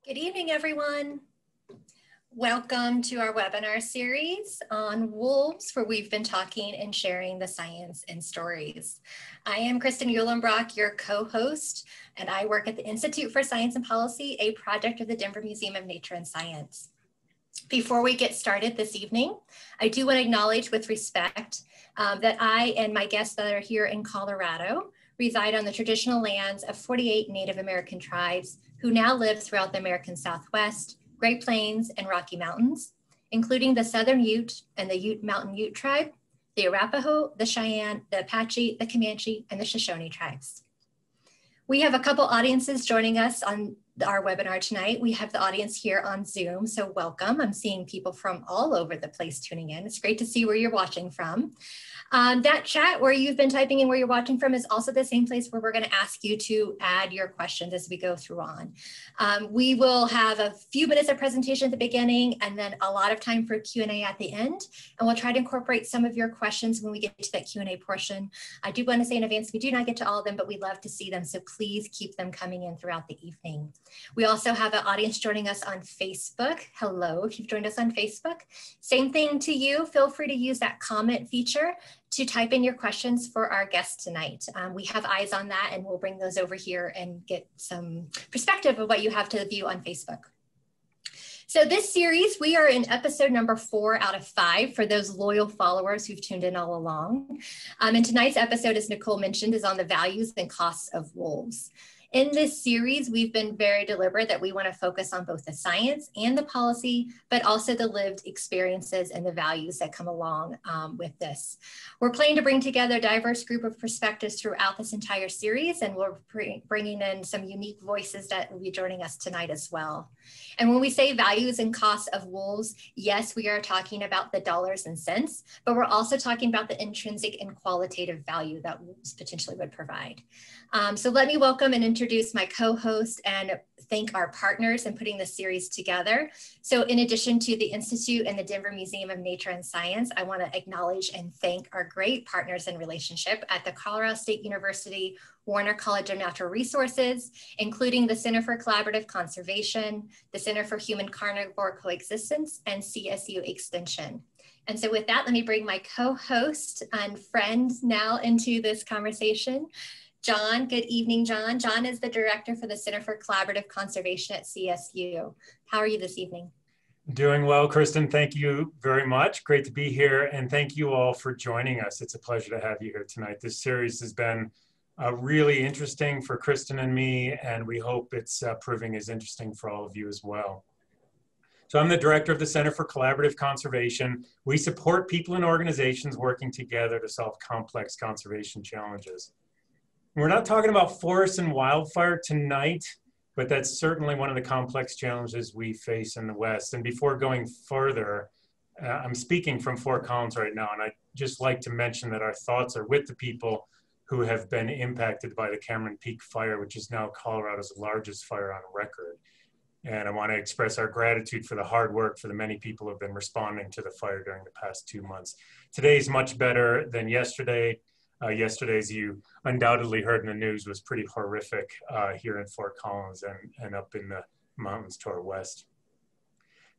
Good evening, everyone. Welcome to our webinar series on wolves, where we've been talking and sharing the science and stories. I am Kristan Uhlenbrock, your co-host, and I work at the Institute for Science and Policy, a project of the Denver Museum of Nature and Science. Before we get started this evening, I do want to acknowledge with respect that I and my guests that are here in Colorado reside on the traditional lands of 48 Native American tribes who now live throughout the American Southwest, Great Plains, and Rocky Mountains, including the Southern Ute and the Ute Mountain Ute tribe, the Arapaho, the Cheyenne, the Apache, the Comanche, and the Shoshone tribes. We have a couple audiences joining us on our webinar tonight. We have the audience here on Zoom, so welcome. I'm seeing people from all over the place tuning in. It's great to see where you're watching from. That chat where you've been typing in where you're watching from is also the same place where we're going to ask you to add your questions as we go through on. We will have a few minutes of presentation at the beginning and then a lot of time for Q&A at the end. And we'll try to incorporate some of your questions when we get to that Q&A portion. I do want to say in advance, we do not get to all of them, but we love to see them. So please keep them coming in throughout the evening. We also have an audience joining us on Facebook. Hello, if you've joined us on Facebook. Same thing to you. Feel free to use that comment feature to type in your questions for our guests tonight. We have eyes on that and we'll bring those over here and get some perspective of what you have to view on Facebook. So this series, we are in episode number 4 out of 5 for those loyal followers who've tuned in all along. And tonight's episode, as Nicole mentioned, is on the values and costs of wolves. In this series, we've been very deliberate that we want to focus on both the science and the policy, but also the lived experiences and the values that come along with this. We're planning to bring together a diverse group of perspectives throughout this entire series, and we're bringing in some unique voices that will be joining us tonight as well. And when we say values and costs of wolves, yes, we are talking about the dollars and cents, but we're also talking about the intrinsic and qualitative value that wolves potentially would provide. So let me welcome and introduce my co-host and thank our partners in putting this series together. So in addition to the Institute and the Denver Museum of Nature and Science, I want to acknowledge and thank our great partners in relationship at the Colorado State University Warner College of Natural Resources, including the Center for Collaborative Conservation, the Center for Human Carnivore Coexistence, and CSU Extension. And so with that, let me bring my co-host and friend now into this conversation. John, good evening, John. John is the director for the Center for Collaborative Conservation at CSU. How are you this evening? Doing well, Kristan. Thank you very much. Great to be here. And thank you all for joining us. It's a pleasure to have you here tonight. This series has been really interesting for Kristan and me, and we hope it's proving as interesting for all of you as well. So I'm the director of the Center for Collaborative Conservation. We support people and organizations working together to solve complex conservation challenges. We're not talking about forest and wildfire tonight, but that's certainly one of the complex challenges we face in the West. And before going further, I'm speaking from Fort Collins right now, and I'd just like to mention that our thoughts are with the people who have been impacted by the Cameron Peak fire, which is now Colorado's largest fire on record. And I want to express our gratitude for the hard work for the many people who have been responding to the fire during the past 2 months. Today is much better than yesterday. Yesterday, as you undoubtedly heard in the news, was pretty horrific here in Fort Collins and up in the mountains to our west.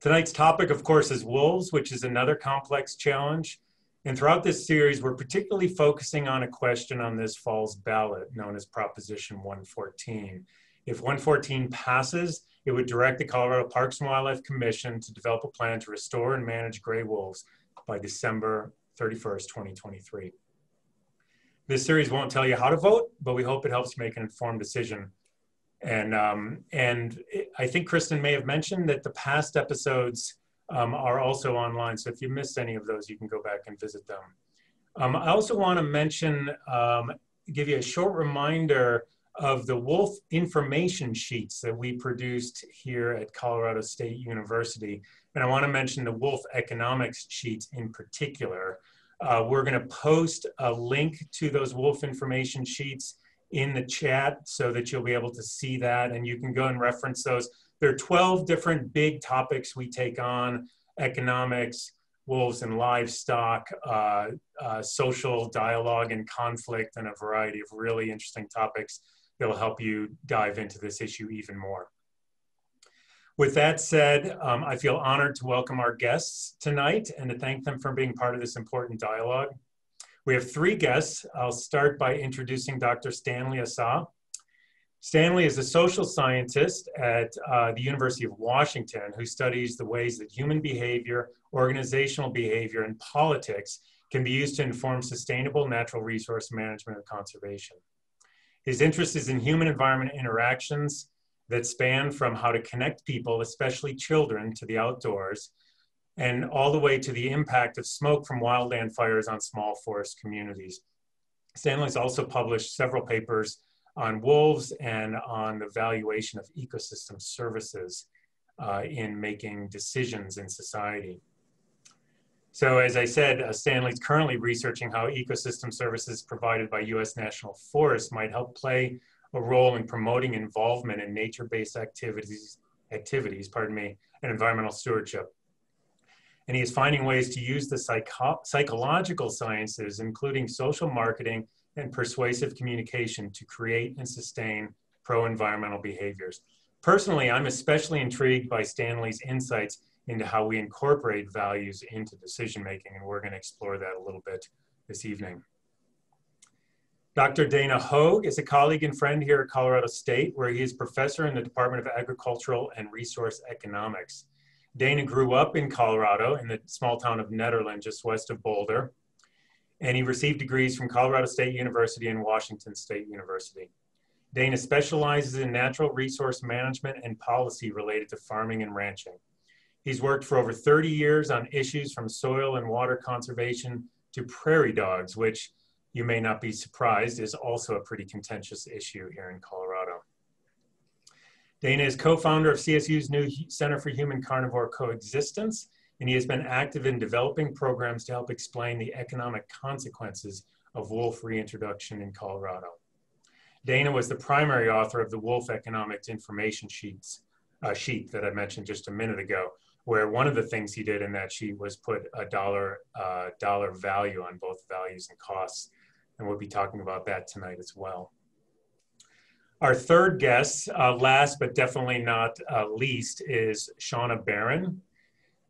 Tonight's topic, of course, is wolves, which is another complex challenge. And throughout this series, we're particularly focusing on a question on this fall's ballot known as Proposition 114. If 114 passes, it would direct the Colorado Parks and Wildlife Commission to develop a plan to restore and manage gray wolves by December 31st, 2023. This series won't tell you how to vote, but we hope it helps you make an informed decision. And I think Kristan may have mentioned that the past episodes are also online. So if you missed any of those, you can go back and visit them. I also want to mention, give you a short reminder of the wolf information sheets that we produced here at Colorado State University. And I want to mention the wolf economics sheets in particular. We're going to post a link to those wolf information sheets in the chat so that you'll be able to see that and you can go and reference those. There are 12 different big topics we take on: economics, wolves and livestock, social dialogue and conflict, and a variety of really interesting topics that will help you dive into this issue even more. With that said, I feel honored to welcome our guests tonight and to thank them for being part of this important dialogue. We have three guests. I'll start by introducing Dr. Stanley Asah. Stanley is a social scientist at the University of Washington who studies the ways that human behavior, organizational behavior, and politics can be used to inform sustainable natural resource management and conservation. His interest is in human-environment interactions that span from how to connect people, especially children, to the outdoors, and all the way to the impact of smoke from wildland fires on small forest communities. Stanley's also published several papers on wolves and on the valuation of ecosystem services in making decisions in society. So as I said, Stanley's currently researching how ecosystem services provided by U.S. national forests might help play a role in promoting involvement in nature-based activities, and environmental stewardship. And he is finding ways to use the psychological sciences, including social marketing and persuasive communication, to create and sustain pro-environmental behaviors. Personally, I'm especially intrigued by Stanley's insights into how we incorporate values into decision-making, and we're going to explore that a little bit this evening. Dr. Dana Hoag is a colleague and friend here at Colorado State, where he is professor in the Department of Agricultural and Resource Economics. Dana grew up in Colorado in the small town of Nederland, just west of Boulder, and he received degrees from Colorado State University and Washington State University. Dana specializes in natural resource management and policy related to farming and ranching. He's worked for over 30 years on issues from soil and water conservation to prairie dogs, which you may not be surprised is also a pretty contentious issue here in Colorado. Dana is co-founder of CSU's new Center for Human Carnivore Coexistence, and he has been active in developing programs to help explain the economic consequences of wolf reintroduction in Colorado. Dana was the primary author of the Wolf Economics Information sheet that I mentioned just a minute ago, where one of the things he did in that sheet was put a dollar value on both values and costs. And we'll be talking about that tonight as well. Our third guest, last but definitely not least, is Shawna Baron.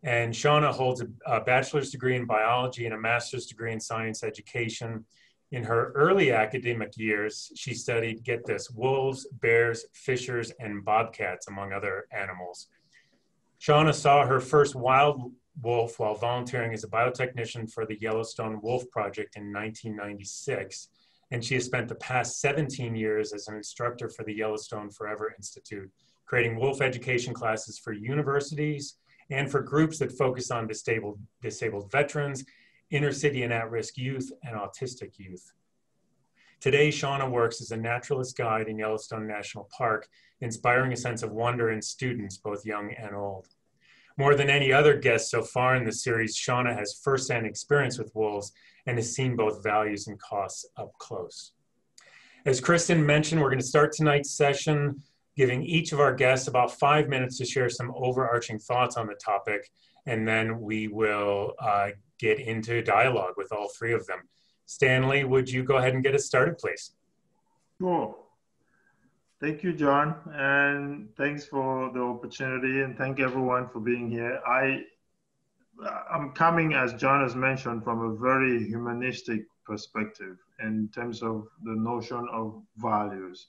And Shawna holds a bachelor's degree in biology and a master's degree in science education. In her early academic years, she studied, get this, wolves, bears, fishers, and bobcats, among other animals. Shawna saw her first wild wolf while volunteering as a biotechnician for the Yellowstone Wolf Project in 1996. And she has spent the past 17 years as an instructor for the Yellowstone Forever Institute, creating wolf education classes for universities and for groups that focus on disabled veterans, inner city and at-risk youth, and autistic youth. Today, Shawna works as a naturalist guide in Yellowstone National Park, inspiring a sense of wonder in students, both young and old. More than any other guest so far in the series, Shawna has firsthand experience with wolves and has seen both values and costs up close. As Kristan mentioned, we're going to start tonight's session giving each of our guests about 5 minutes to share some overarching thoughts on the topic, and then we will get into dialogue with all three of them. Stanley, would you go ahead and get us started, please? Sure. Thank you, John, and thanks for the opportunity, and thank everyone for being here. I'm coming, as John has mentioned, from a very humanistic perspective in terms of the notion of values.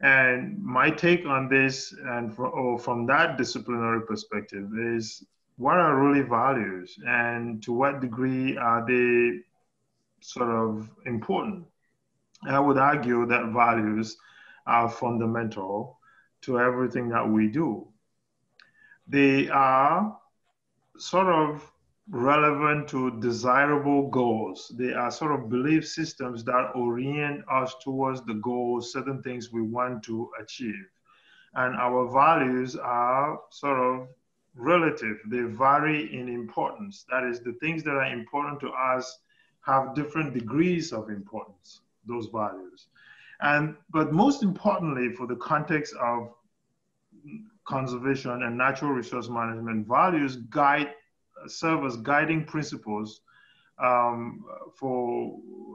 And my take on this, and from that disciplinary perspective, is what are really values, and to what degree are they sort of important? I would argue that values are fundamental to everything that we do. They are sort of relevant to desirable goals. They are sort of belief systems that orient us towards the goals, certain things we want to achieve. And our values are sort of relative. They vary in importance. That is, the things that are important to us have different degrees of importance, those values. But most importantly, for the context of conservation and natural resource management, values serve as guiding principles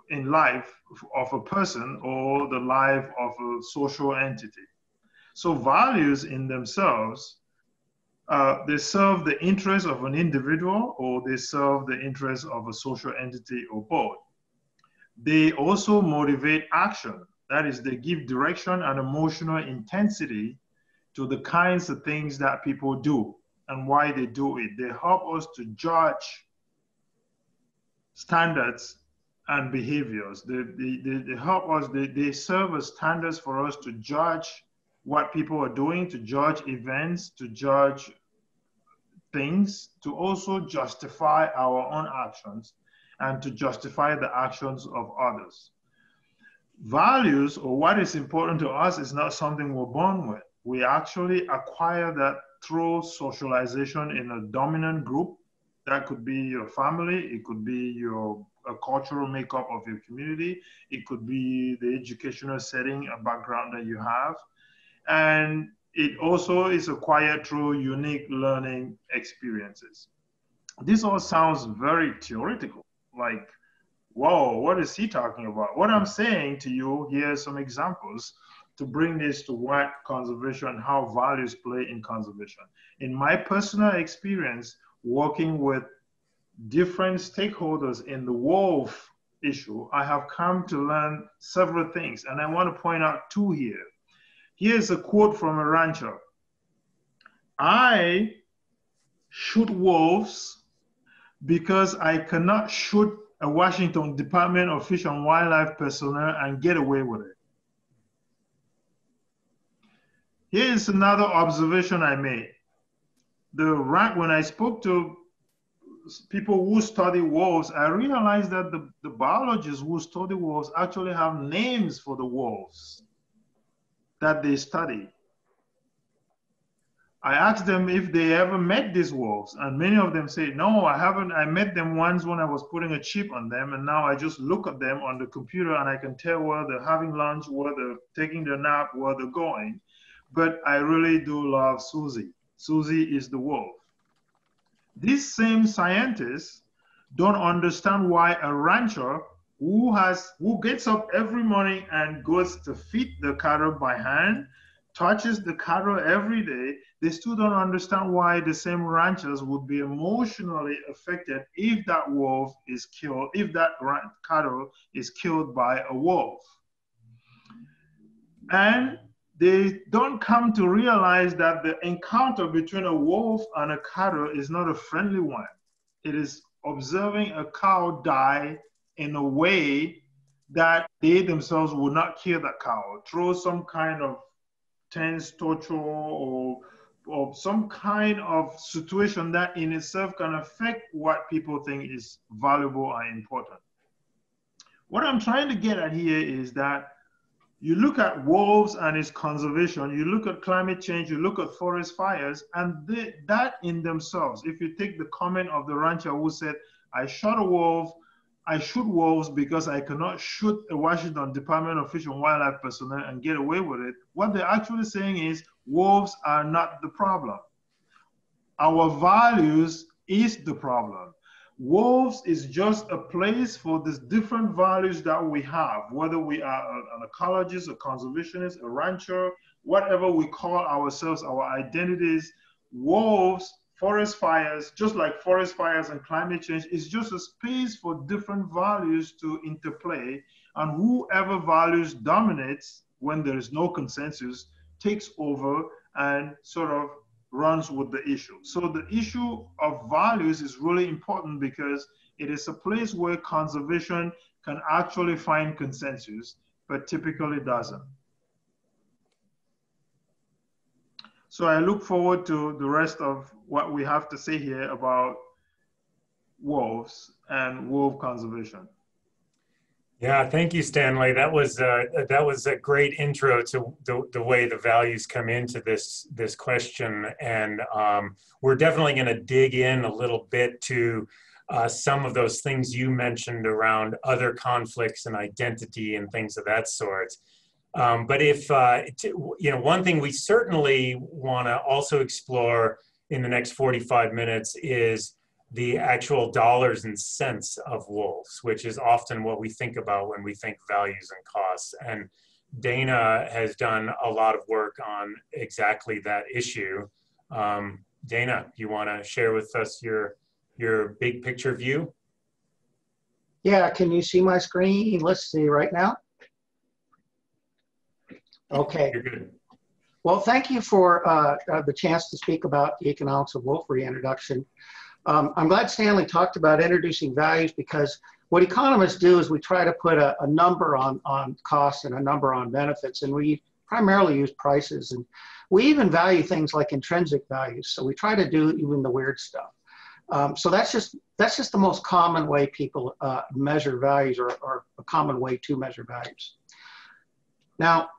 in life of a person or the life of a social entity. So values in themselves They serve the interest of an individual, or they serve the interest of a social entity, or both. They also motivate action. That is, they give direction and emotional intensity to the kinds of things that people do and why they do it. They help us to judge standards and behaviors. They help us, they serve as standards for us to judge what people are doing, to judge events, to judge things, to also justify our own actions and to justify the actions of others. Values, or what is important to us, is not something we're born with. We actually acquire that through socialization in a dominant group. That could be your family, it could be your cultural makeup of your community, it could be the educational setting and background that you have. And it also is acquired through unique learning experiences. This all sounds very theoretical, like, whoa, what is he talking about? What I'm saying to you, here are some examples to bring this to what conservation, how values play in conservation. In my personal experience, working with different stakeholders in the wolf issue, I have come to learn several things, and I want to point out two here. Here's a quote from a rancher. I shoot wolves because I cannot shoot a Washington Department of Fish and Wildlife personnel and get away with it. Here's another observation I made. When I spoke to people who study wolves, I realized that the biologists who study wolves actually have names for the wolves that they study. I asked them if they ever met these wolves, and many of them say, no, I haven't. I met them once when I was putting a chip on them, and now I just look at them on the computer and I can tell where they're having lunch, where they're taking their nap, where they're going. But I really do love Susie. Susie is the wolf. These same scientists don't understand why a rancher who gets up every morning and goes to feed the cattle by hand, touches the cattle every day, they still don't understand why the same ranchers would be emotionally affected if that wolf is killed, if that cattle is killed by a wolf. And they don't come to realize that the encounter between a wolf and a cattle is not a friendly one. It is observing a cow die in a way that they themselves will not kill that cow, through some kind of tense torture or some kind of situation that in itself can affect what people think is valuable and important. What I'm trying to get at here is that you look at wolves and its conservation, you look at climate change, you look at forest fires, and that in themselves, if you take the comment of the rancher who said, I shot a wolf, I shoot wolves because I cannot shoot a Washington Department of Fish and Wildlife personnel and get away with it, what they're actually saying is wolves are not the problem. Our values is the problem. Wolves is just a place for these different values that we have, whether we are an ecologist, a conservationist, a rancher, whatever we call ourselves, our identities. Wolves, forest fires, just like forest fires and climate change, is just a space for different values to interplay, and whoever values dominates when there is no consensus takes over and sort of runs with the issue. So the issue of values is really important because it is a place where conservation can actually find consensus, but typically doesn't. So I look forward to the rest of what we have to say here about wolves and wolf conservation. Yeah, thank you, Stanley. That was a great intro to the way the values come into this question, and we're definitely going to dig in a little bit to some of those things you mentioned around other conflicts and identity and things of that sort. But if one thing we certainly want to also explore in the next 45 minutes is the actual dollars and cents of wolves, which is often what we think about when we think values and costs. And Dana has done a lot of work on exactly that issue. Dana, you want to share with us your big picture view? Yeah, can you see my screen? Let's see right now. Okay. You're good. Well, thank you for the chance to speak about the economics of wolf reintroduction. I'm glad Stanley talked about introducing values, because what economists do is we try to put a number on costs and a number on benefits, and we primarily use prices. And we even value things like intrinsic values. So we try to do even the weird stuff. So that's just the most common way people measure values, or a common way to measure values. Now,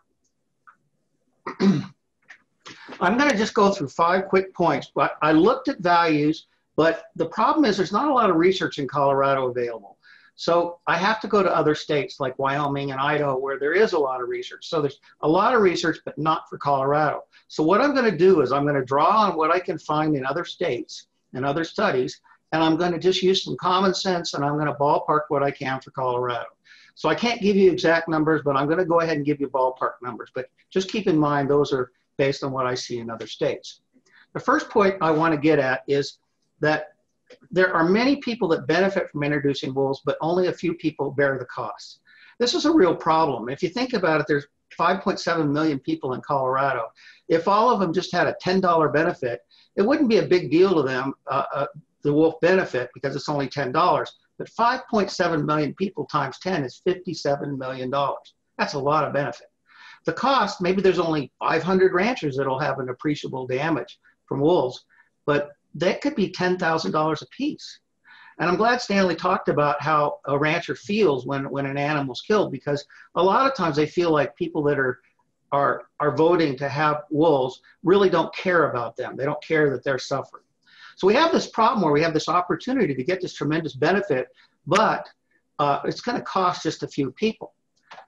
I'm going to just go through 5 quick points. But I looked at values, but the problem is there's not a lot of research in Colorado available. So I have to go to other states like Wyoming and Idaho, where there is a lot of research. So there's a lot of research, but not for Colorado. So what I'm going to do is I'm going to draw on what I can find in other states and other studies, and I'm going to just use some common sense, and I'm going to ballpark what I can for Colorado. So I can't give you exact numbers, but I'm going to go ahead and give you ballpark numbers. But just keep in mind, those are based on what I see in other states. The first point I want to get at is that there are many people that benefit from introducing wolves, but only a few people bear the costs. This is a real problem. If you think about it, there's 5.7 million people in Colorado. If all of them just had a $10 benefit, it wouldn't be a big deal to them, the wolf benefit, because it's only $10. But 5.7 million people times 10 is $57 million. That's a lot of benefit. The cost, maybe there's only 500 ranchers that'll have an appreciable damage from wolves, but that could be $10,000 a piece. And I'm glad Stanley talked about how a rancher feels when an animal's killed, because a lot of times they feel like people that are voting to have wolves really don't care about them. They don't care that they're suffering. So we have this problem where we have this opportunity to get this tremendous benefit, but it's going to cost just a few people.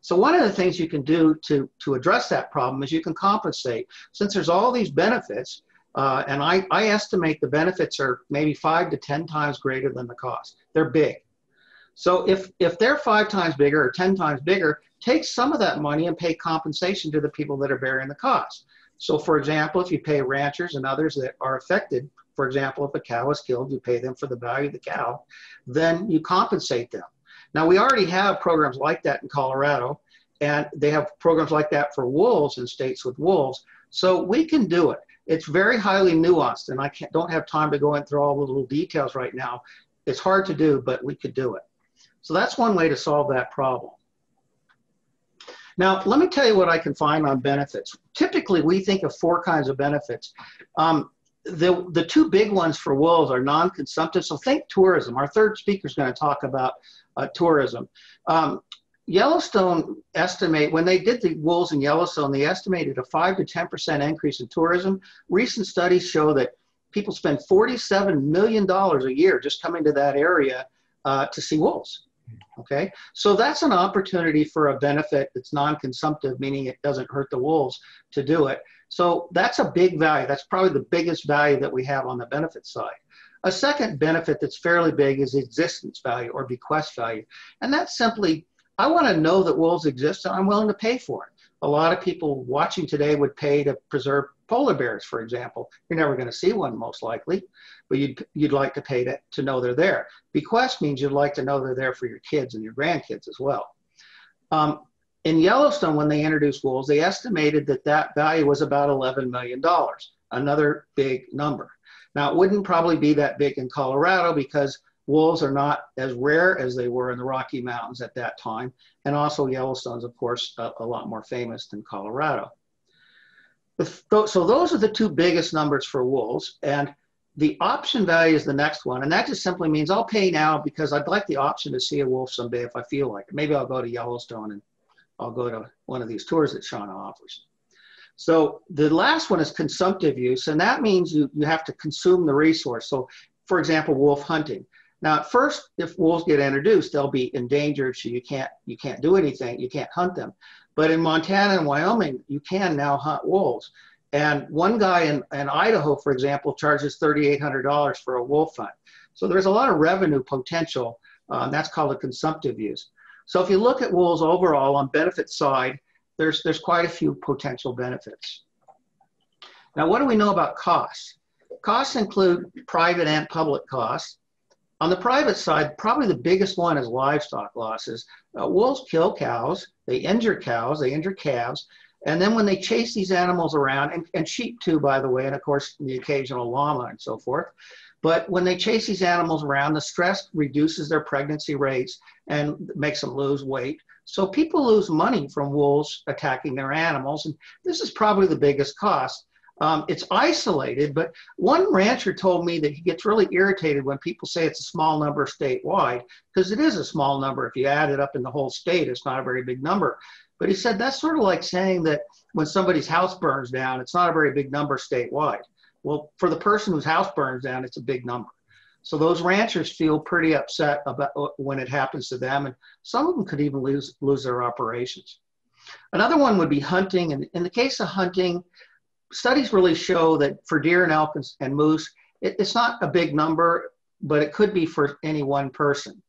So one of the things you can do to address that problem is you can compensate. Since there's all these benefits, and I estimate the benefits are maybe 5 to 10 times greater than the cost. They're big. So if they're 5 times bigger or 10 times bigger, take some of that money and pay compensation to the people that are bearing the cost. So for example, if you pay ranchers and others that are affected, for example, if a cow is killed, you pay them for the value of the cow, then you compensate them. Now, we already have programs like that in Colorado, and they have programs like that for wolves in states with wolves. So we can do it. It's very highly nuanced, and I don't have time to go into all the little details right now. It's hard to do, but we could do it. So that's one way to solve that problem. Now, let me tell you what I can find on benefits. Typically, we think of 4 kinds of benefits. The 2 big ones for wolves are non-consumptive. So think tourism. Our third speaker is going to talk about tourism. Yellowstone when they did the wolves in Yellowstone, they estimated a 5 to 10% increase in tourism. Recent studies show that people spend $47 million a year just coming to that area to see wolves. Okay, so that's an opportunity for a benefit that's non-consumptive, meaning it doesn't hurt the wolves to do it. So that's a big value. That's probably the biggest value that we have on the benefit side. A second benefit that's fairly big is existence value or bequest value. And that's simply, I want to know that wolves exist and I'm willing to pay for it. A lot of people watching today would pay to preserve polar bears, for example. You're never going to see one, most likely, but you'd like to pay to know they're there. Bequest means you'd like to know they're there for your kids and your grandkids as well. In Yellowstone, when they introduced wolves, they estimated that value was about $11 million, another big number. Now, it wouldn't probably be that big in Colorado because wolves are not as rare as they were in the Rocky Mountains at that time. And also Yellowstone's, of course, a lot more famous than Colorado. So those are the 2 biggest numbers for wolves. And the option value is the next one. And that just simply means I'll pay now because I'd like the option to see a wolf someday if I feel like it. Maybe I'll go to Yellowstone and I'll go to one of these tours that Shauna offers. So the last one is consumptive use. And that means you have to consume the resource. So for example, wolf hunting. Now, at first, if wolves get introduced, they'll be endangered, so you can't do anything, you can't hunt them. But in Montana and Wyoming, you can now hunt wolves. And one guy in Idaho, for example, charges $3,800 for a wolf hunt. So there's a lot of revenue potential. That's called a consumptive use. So if you look at wolves overall on benefit side, there's quite a few potential benefits. Now, what do we know about costs? Costs include private and public costs. On the private side, probably the biggest one is livestock losses. Wolves kill cows, they injure calves, and then when they chase these animals around, and sheep too, by the way, and of course the occasional llama and so forth, but when they chase these animals around, the stress reduces their pregnancy rates and makes them lose weight. So people lose money from wolves attacking their animals, and this is probably the biggest cost. It's isolated, but one rancher told me that he gets really irritated when people say it's a small number statewide, because it is a small number. If you add it up in the whole state, it's not a very big number. But he said that's sort of like saying that when somebody's house burns down, it's not a very big number statewide. Well, for the person whose house burns down, it's a big number. So those ranchers feel pretty upset about when it happens to them, and some of them could even lose their operations. Another one would be hunting, and in the case of hunting, studies really show that for deer and elk and moose, it's not a big number, but it could be for any one person.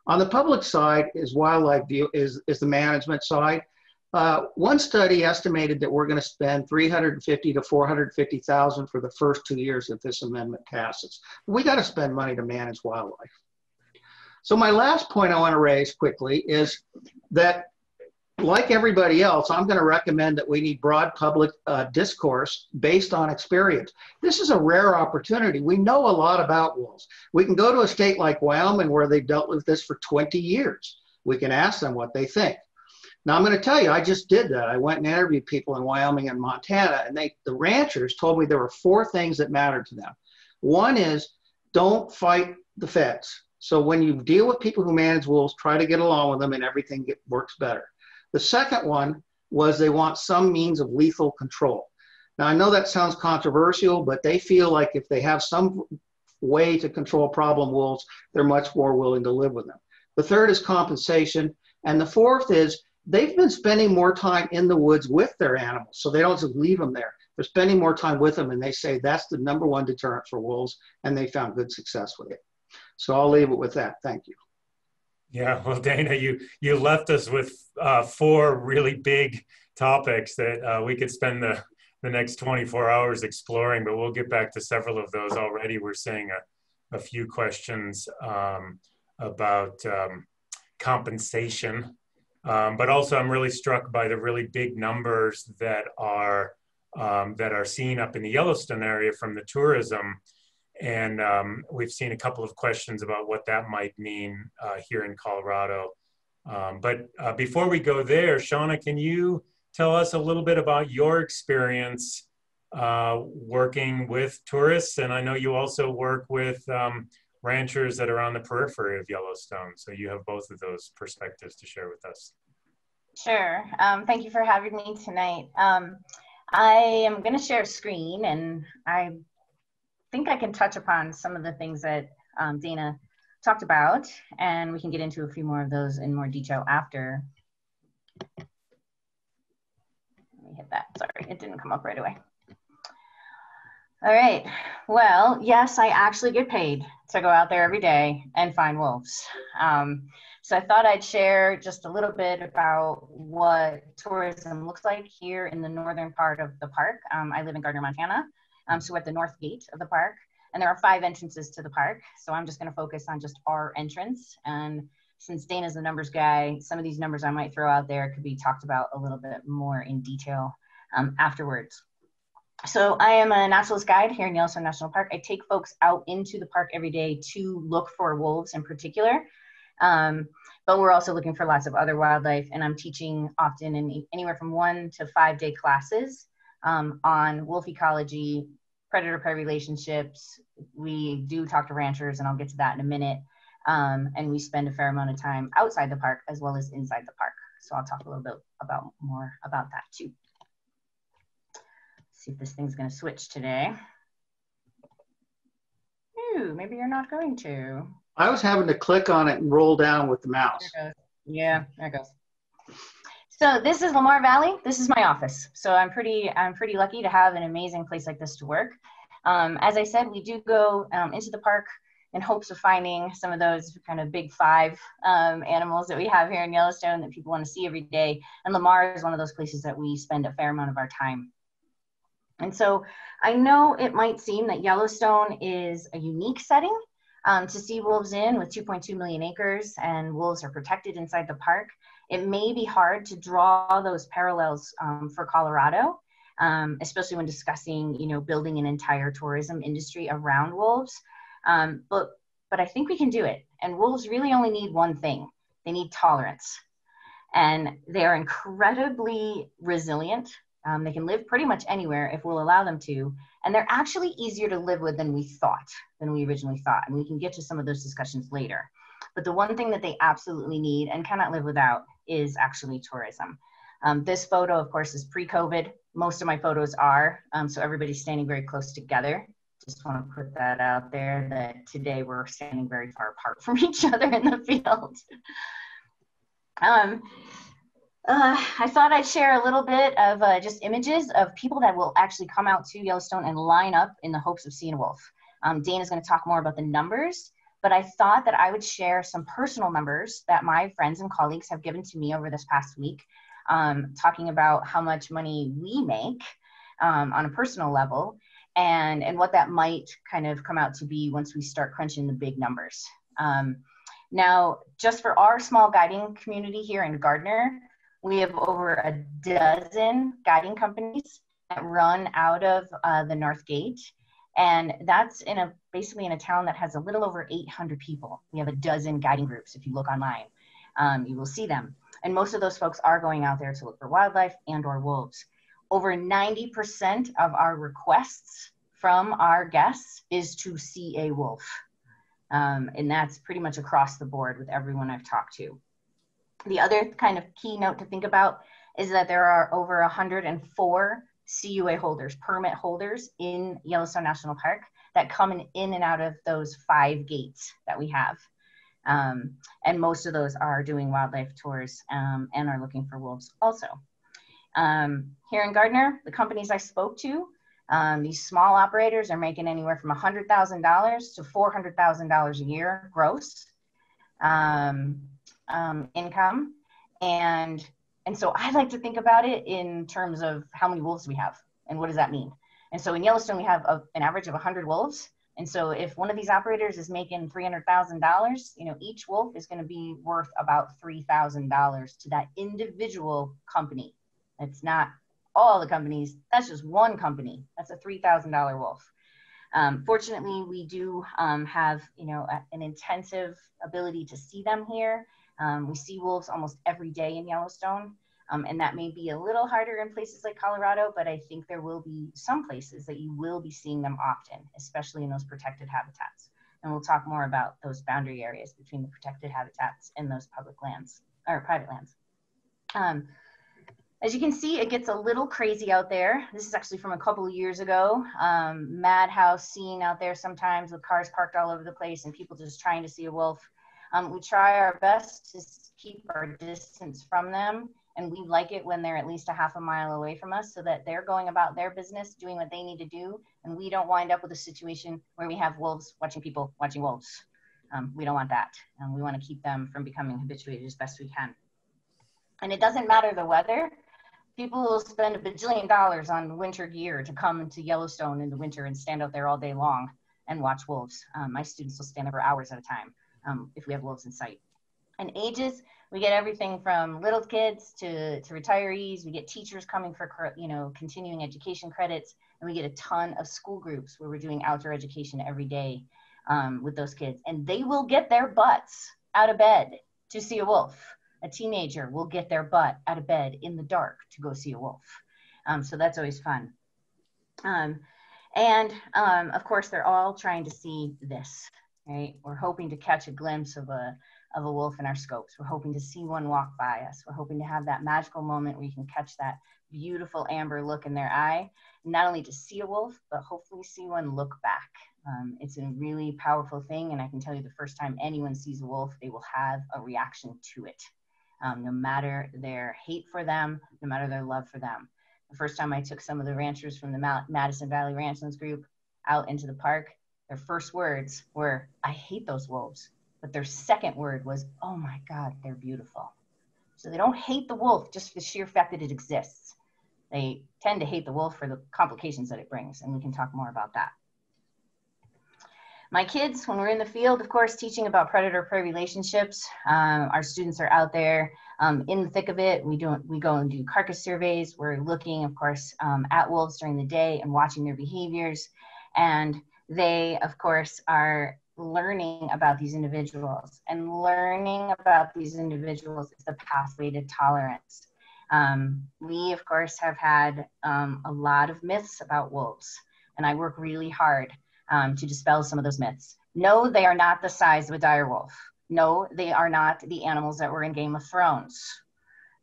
On the public side is wildlife view, is the management side. One study estimated that we're going to spend $350,000 to $450,000 for the first 2 years if this amendment passes. We got to spend money to manage wildlife. So my last point I want to raise quickly is that, like everybody else, I'm going to recommend that we need broad public discourse based on experience. This is a rare opportunity. We know a lot about wolves. We can go to a state like Wyoming where they've dealt with this for 20 years. We can ask them what they think. Now, I'm going to tell you, I just did that. I went and interviewed people in Wyoming and Montana, and the ranchers told me there were 4 things that mattered to them. One is don't fight the feds. So when you deal with people who manage wolves, try to get along with them and everything works better. The second one was they want some means of lethal control. Now, I know that sounds controversial, but they feel like if they have some way to control problem wolves, they're much more willing to live with them. The third is compensation. And the fourth is they've been spending more time in the woods with their animals, so they don't just leave them there. They're spending more time with them, and they say that's the #1 deterrent for wolves, and they found good success with it. So I'll leave it with that. Thank you. Yeah, well, Dana, you left us with 4 really big topics that we could spend the next 24 hours exploring, but we'll get back to several of those already. We're seeing a few questions about compensation, but also I'm really struck by the really big numbers that are seen up in the Yellowstone area from the tourism. And we've seen a couple of questions about what that might mean here in Colorado. But before we go there, Shawna, can you tell us a little bit about your experience working with tourists? And I know you also work with ranchers that are on the periphery of Yellowstone. So you have both of those perspectives to share with us. Sure. Thank you for having me tonight. I am going to share a screen, and I think I can touch upon some of the things that Dana talked about, and we can get into a few more of those in more detail after. Let me hit that. Sorry, it didn't come up right away. All right. Well, yes, I actually get paid to go out there every day and find wolves. So I thought I'd share just a little bit about what tourism looks like here in the northern part of the park. I live in Gardner, Montana. So we're at the north gate of the park, and there are 5 entrances to the park. So I'm just going to focus on just our entrance. And since Dana's the numbers guy, some of these numbers I might throw out there could be talked about a little bit more in detail afterwards. So I am a naturalist guide here in Yellowstone National Park. I take folks out into the park every day to look for wolves in particular. But we're also looking for lots of other wildlife. And I'm teaching often in anywhere from 1 to 5 day classes on wolf ecology, predator-prey relationships. We do talk to ranchers, and I'll get to that in a minute. And we spend a fair amount of time outside the park as well as inside the park. So I'll talk a little bit more about that too. Let's see if this thing's going to switch today. Ooh, maybe you're not going to. I was having to click on it and roll down with the mouse. There it goes. Yeah, there it goes. So this is Lamar Valley. This is my office. So I'm pretty lucky to have an amazing place like this to work. As I said, we do go into the park in hopes of finding some of those kind of big 5 animals that we have here in Yellowstone that people want to see every day. And Lamar is one of those places that we spend a fair amount of our time. And so I know it might seem that Yellowstone is a unique setting to see wolves in, with 2.2 million acres, and wolves are protected inside the park. It may be hard to draw those parallels for Colorado, especially when discussing, building an entire tourism industry around wolves. But I think we can do it. And wolves really only need one thing. They need tolerance. And they are incredibly resilient. They can live pretty much anywhere if we'll allow them to. And they're actually easier to live with than we originally thought. And we can get to some of those discussions later. But the one thing that they absolutely need and cannot live without is actually tourism. This photo, of course, is pre-COVID. Most of my photos are, so everybody's standing very close together. Just want to put that out there, that today we're standing very far apart from each other in the field. I thought I'd share a little bit of just images of people that will actually come out to Yellowstone and line up in the hopes of seeing a wolf. Dana's going to talk more about the numbers, but I thought that I would share some personal numbers that my friends and colleagues have given to me over this past week, talking about how much money we make on a personal level, and what that might kind of come out to be once we start crunching the big numbers. Now, just for our small guiding community here in Gardner, we have over a dozen guiding companies that run out of the North Gate. And that's basically in a town that has a little over 800 people. We have a dozen guiding groups. If you look online, you will see them. And most of those folks are going out there to look for wildlife and or wolves. Over 90% of our requests from our guests is to see a wolf. And that's pretty much across the board with everyone I've talked to. The other kind of key note to think about is that there are over 104 CUA holders, permit holders in Yellowstone National Park that come in and out of those 5 gates that we have. And most of those are doing wildlife tours and are looking for wolves also. Here in Gardner, the companies I spoke to, these small operators are making anywhere from $100,000 to $400,000 a year gross income. And so I like to think about it in terms of how many wolves we have and what does that mean. And so in Yellowstone, we have an average of 100 wolves. And so if one of these operators is making $300,000, each wolf is going to be worth about $3,000 to that individual company. It's not all the companies. That's just one company. That's a $3,000 wolf. Fortunately, we do have, an intensive ability to see them here. We see wolves almost every day in Yellowstone, and that may be a little harder in places like Colorado, but I think there will be some places that you will be seeing them often, especially in those protected habitats. And we'll talk more about those boundary areas between the protected habitats and those public lands or private lands. As you can see, it gets a little crazy out there. This is actually from a couple of years ago. Madhouse scene out there sometimes with cars parked all over the place and people just trying to see a wolf. We try our best to keep our distance from them, and we like it when they're at least a half a mile away from us so that they're going about their business, doing what they need to do, and we don't wind up with a situation where we have wolves watching people watching wolves. We don't want that, and we want to keep them from becoming habituated as best we can. And it doesn't matter the weather. People will spend $1 bajillion on winter gear to come to Yellowstone in the winter and stand out there all day long and watch wolves. My students will stand there for hours at a time. If we have wolves in sight. And ages, we get everything from little kids to retirees. We get teachers coming for, continuing education credits, and we get a ton of school groups where we're doing outdoor education every day with those kids. And they will get their butts out of bed to see a wolf. A teenager will get their butt out of bed in the dark to go see a wolf. So that's always fun. Of course, they're all trying to see this. Right? We're hoping to catch a glimpse of a wolf in our scopes. We're hoping to see one walk by us. We're hoping to have that magical moment where you can catch that beautiful amber look in their eye, not only to see a wolf, but hopefully see one look back. It's a really powerful thing, and I can tell you the first time anyone sees a wolf, they will have a reaction to it, no matter their hate for them, no matter their love for them. The first time I took some of the ranchers from the Madison Valley Ranchlands group out into the park, their first words were, "I hate those wolves." But their second word was, "Oh my God, they're beautiful." So they don't hate the wolf just for the sheer fact that it exists. They tend to hate the wolf for the complications that it brings, and we can talk more about that. My kids, when we're in the field, of course, teaching about predator-prey relationships, our students are out there in the thick of it. We go and do carcass surveys. We're looking, of course, at wolves during the day and watching their behaviors. And they, of course, are learning about these individuals. And learning about these individuals is the pathway to tolerance. We, of course, have had a lot of myths about wolves, and I work really hard to dispel some of those myths. No, they are not the size of a dire wolf. No, they are not the animals that were in Game of Thrones.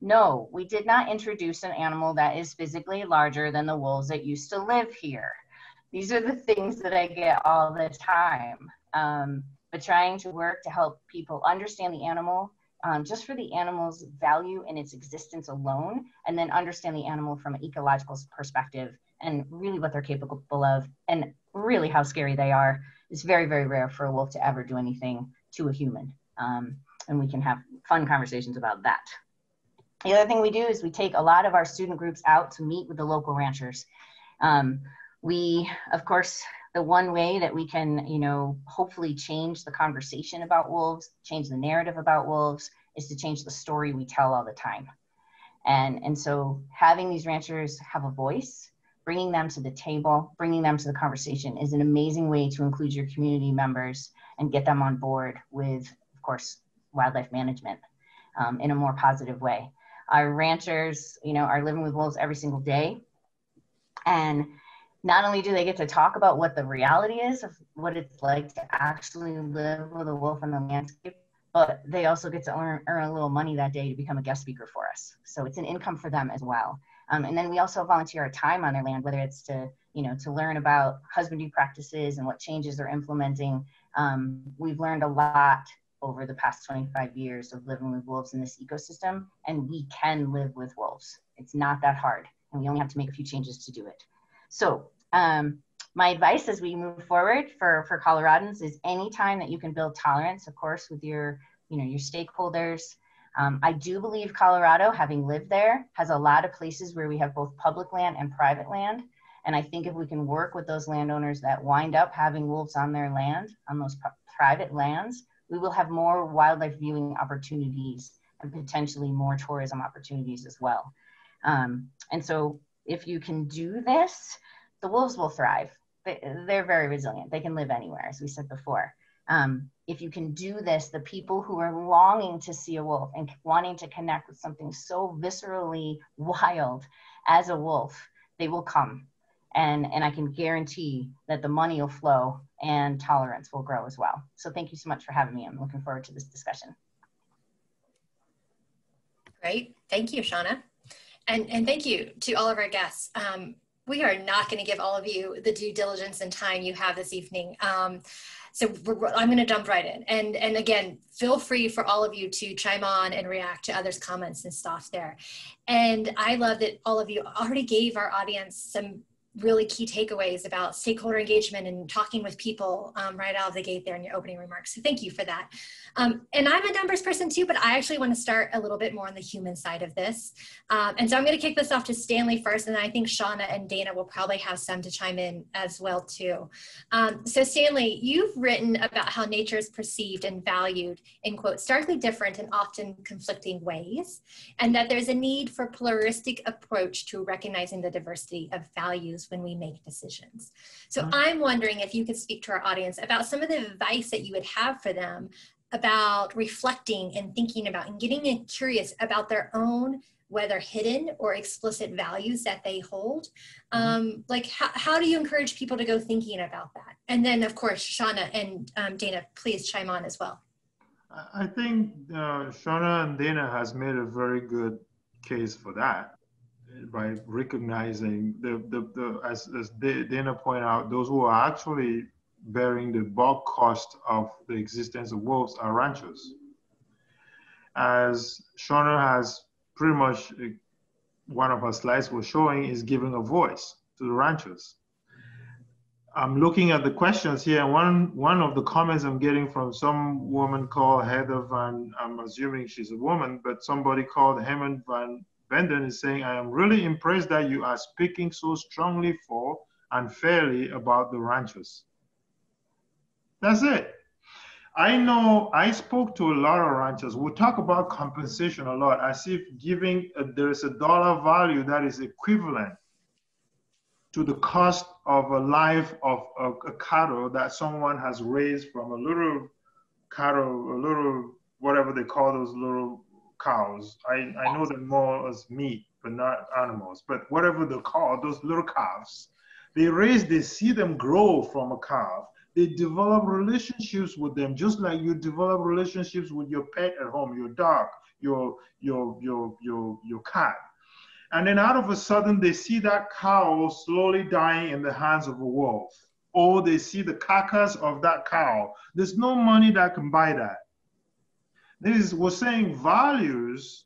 No, we did not introduce an animal that is physically larger than the wolves that used to live here. These are the things that I get all the time. But trying to work to help people understand the animal, just for the animal's value in its existence alone, and then understand the animal from an ecological perspective and really what they're capable of, and really how scary they are. It's very, very rare for a wolf to ever do anything to a human. And we can have fun conversations about that. The other thing we do is we take a lot of our student groups out to meet with the local ranchers. We, of course, the one way that we can, hopefully change the conversation about wolves, change the narrative about wolves, is to change the story we tell all the time. And so having these ranchers have a voice, bringing them to the table, bringing them to the conversation is an amazing way to include your community members and get them on board with, of course, wildlife management in a more positive way. Our ranchers, are living with wolves every single day. And not only do they get to talk about what the reality is of what it's like to actually live with a wolf in the landscape, but they also get to earn a little money that day to become a guest speaker for us. So it's an income for them as well. And then we also volunteer our time on their land, whether it's to learn about husbandry practices and what changes they're implementing. We've learned a lot over the past 25 years of living with wolves in this ecosystem, and we can live with wolves. It's not that hard, and we only have to make a few changes to do it. So my advice as we move forward for Coloradans is anytime that you can build tolerance, of course, with your stakeholders. I do believe Colorado, having lived there, has a lot of places where we have both public land and private land. And I think if we can work with those landowners that wind up having wolves on their land, on those private lands, we will have more wildlife viewing opportunities and potentially more tourism opportunities as well. And so if you can do this, the wolves will thrive. They're very resilient. They can live anywhere, as we said before. If you can do this, the people who are longing to see a wolf and wanting to connect with something so viscerally wild as a wolf, they will come. And I can guarantee that the money will flow and tolerance will grow as well. So thank you so much for having me. I'm looking forward to this discussion. Great. Thank you, Shawna. And thank you to all of our guests. We are not going to give all of you the due diligence and time you have this evening. So I'm going to jump right in. And again, feel free for all of you to chime on and react to others' comments and stuff there. And I love that all of you already gave our audience some really key takeaways about stakeholder engagement and talking with people right out of the gate there in your opening remarks. So thank you for that. And I'm a numbers person too, but I actually want to start a little bit more on the human side of this. And so I'm going to kick this off to Stanley first, and then I think Shawna and Dana will probably have some to chime in as well too. So Stanley, you've written about how nature is perceived and valued in, quote, starkly different and often conflicting ways, and that there's a need for a pluralistic approach to recognizing the diversity of values when we make decisions. So I'm wondering if you could speak to our audience about some of the advice that you would have for them about reflecting and thinking about and getting curious about their own, whether hidden or explicit values that they hold. Like how do you encourage people to go thinking about that? And then of course, Shawna and Dana, please chime on as well. I think Shawna and Dana has made a very good case for that, by recognizing as Dana pointed out, those who are actually bearing the bulk cost of the existence of wolves are ranchers. As Shawna has pretty much, one of her slides was showing, is giving a voice to the ranchers. I'm looking at the questions here, and one of the comments I'm getting from some woman called Heather Van, I'm assuming she's a woman, but somebody called Hemant Van Benden is saying, I am really impressed that you are speaking so strongly for and fairly about the ranchers. That's it. I know I spoke to a lot of ranchers. We talk about compensation a lot, as if there is a dollar value that is equivalent to the cost of a life of a cattle that someone has raised from a little cattle, a little, whatever they call those little cows. I know them more as meat, but not animals. But whatever they call those little calves, they see them grow from a calf. They develop relationships with them, just like you develop relationships with your pet at home, your dog, your cat. And then out of a sudden, they see that cow slowly dying in the hands of a wolf, or they see the carcass of that cow. There's no money that can buy that. We're saying values,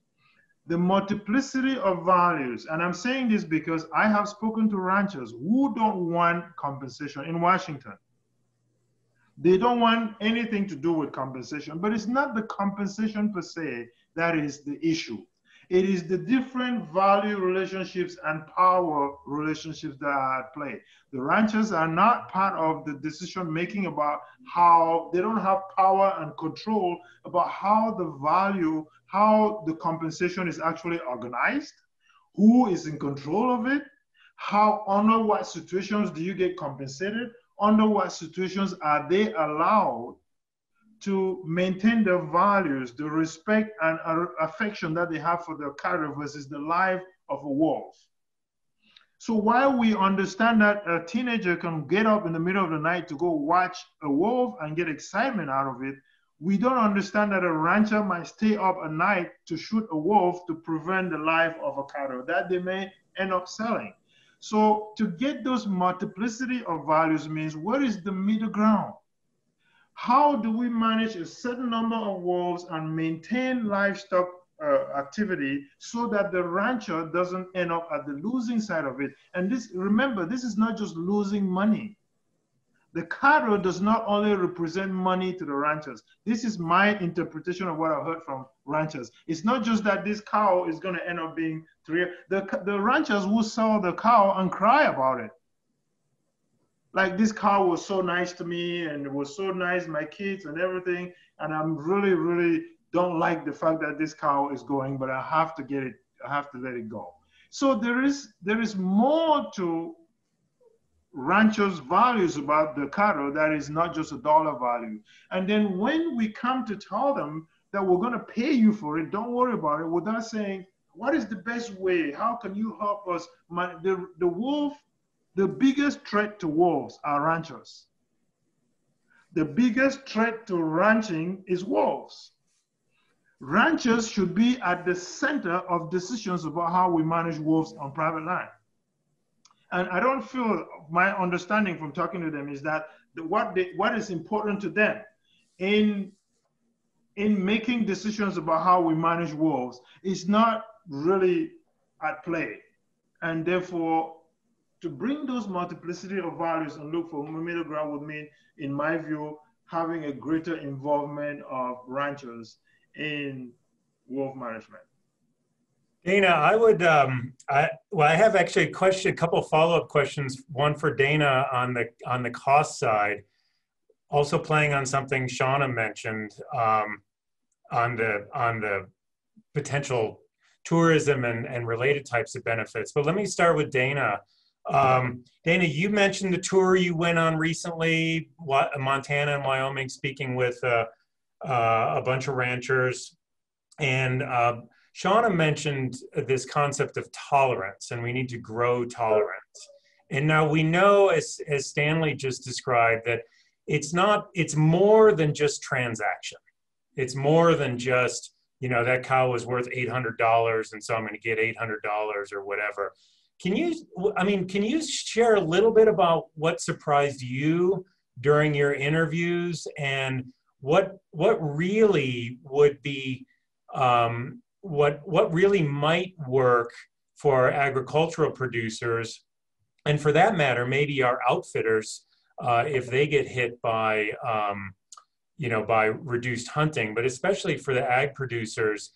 the multiplicity of values. And I'm saying this because I have spoken to ranchers who don't want compensation in Washington. They don't want anything to do with compensation, but it's not the compensation per se that is the issue. It is the different value relationships and power relationships that are at play. The ranchers are not part of the decision making about how they don't have power and control about how the compensation is actually organized, who is in control of it, under what situations do you get compensated, under what situations are they allowed to maintain their values, the respect and affection that they have for their cattle versus the life of a wolf. So while we understand that a teenager can get up in the middle of the night to go watch a wolf and get excitement out of it, we don't understand that a rancher might stay up at night to shoot a wolf to prevent the life of a cattle that they may end up selling. So to get those multiplicity of values means, what is the middle ground? How do we manage a certain number of wolves and maintain livestock activity so that the rancher doesn't end up at the losing side of it? And remember, this is not just losing money. The cattle does not only represent money to the ranchers. This is my interpretation of what I've heard from ranchers. It's not just that this cow is going to end up being the ranchers will sell the cow and cry about it. Like, this cow was so nice to me and it was so nice, my kids and everything. And I'm really, really don't like the fact that this cow is going, but I have to get it, I have to let it go. So there is more to ranchers' values about the cattle that is not just a dollar value. And then when we come to tell them that we're going to pay you for it, don't worry about it, without saying, what is the best way? How can you help us? The biggest threat to wolves are ranchers. The biggest threat to ranching is wolves. Ranchers should be at the center of decisions about how we manage wolves on private land. And I don't feel, my understanding from talking to them is that what is important to them in making decisions about how we manage wolves is not really at play. And therefore, to bring those multiplicity of values and look for middle ground would mean, in my view, having a greater involvement of ranchers in wolf management. Dana, I would, I have actually a couple of follow-up questions. One for Dana on the cost side, also playing on something Shauna mentioned on the potential tourism and related types of benefits. But let me start with Dana. Dana, you mentioned the tour you went on recently, Montana and Wyoming, speaking with a bunch of ranchers, and Shauna mentioned this concept of tolerance, and we need to grow tolerance. And now we know, as Stanley just described, that it's more than just transaction. It's more than just, that cow was worth $800, and so I'm going to get $800 or whatever. Can you share a little bit about what surprised you during your interviews, and what really would be what really might work for our agricultural producers, and for that matter, maybe our outfitters, if they get hit by by reduced hunting, but especially for the ag producers,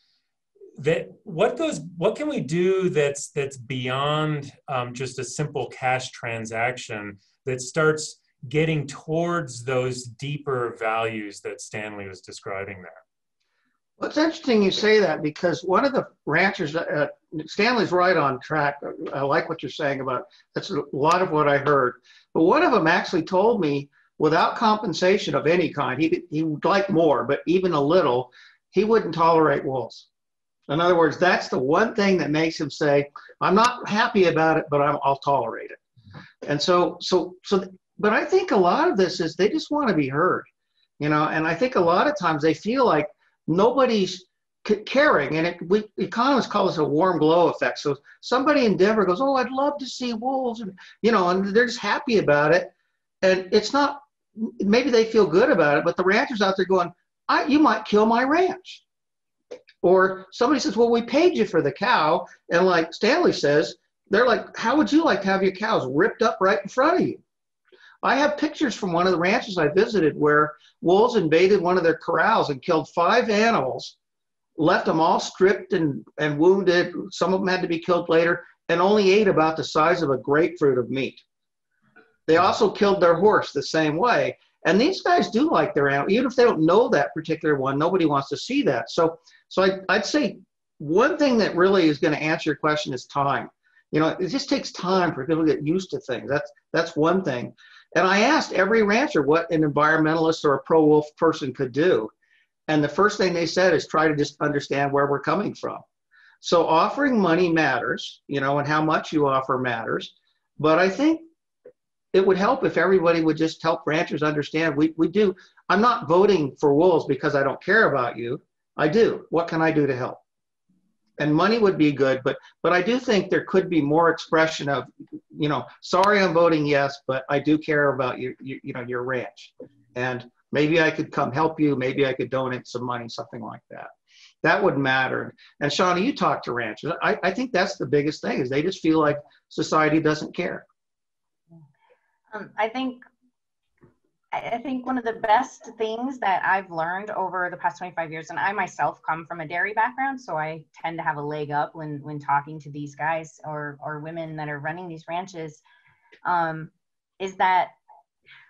what can we do that's beyond just a simple cash transaction that starts getting towards those deeper values that Stanley was describing there? Well, it's interesting you say that, because one of the ranchers, Stanley's right on track. I like what you're saying about, that's a lot of what I heard. But one of them actually told me, without compensation of any kind, he would like more, but even a little, he wouldn't tolerate wolves. In other words, that's the one thing that makes him say, I'm not happy about it, but I'll tolerate it. And but I think a lot of this is they just want to be heard, and I think a lot of times they feel like nobody's caring, and we economists call this a warm glow effect. So somebody in Denver goes, oh, I'd love to see wolves, and and they're just happy about it. And it's not, maybe they feel good about it, but the ranchers out there going, you might kill my ranch. Or somebody says, well, we paid you for the cow. And like Stanley says, they're like, how would you like to have your cows ripped up right in front of you? I have pictures from one of the ranches I visited where wolves invaded one of their corrals and killed 5 animals, left them all stripped and wounded. Some of them had to be killed later, and only ate about the size of a grapefruit of meat. They also killed their horse the same way. And these guys do like their animal. Even if they don't know that particular one, nobody wants to see that. So I'd say one thing that really is going to answer your question is time. It just takes time for people to get used to things. That's one thing. And I asked every rancher what an environmentalist or a pro-wolf person could do. And the first thing they said is try to just understand where we're coming from. So offering money matters, and how much you offer matters. But I think it would help if everybody would just help ranchers understand we do. I'm not voting for wolves because I don't care about you. I do. What can I do to help? And money would be good, but I do think there could be more expression of, sorry, I'm voting yes, but I do care about your ranch. And maybe I could come help you. Maybe I could donate some money, something like that. That would matter. And Shawna, you talk to ranchers. I think that's the biggest thing, is they just feel like society doesn't care. I think one of the best things that I've learned over the past 25 years, and I myself come from a dairy background, so I tend to have a leg up when talking to these guys or women that are running these ranches, is that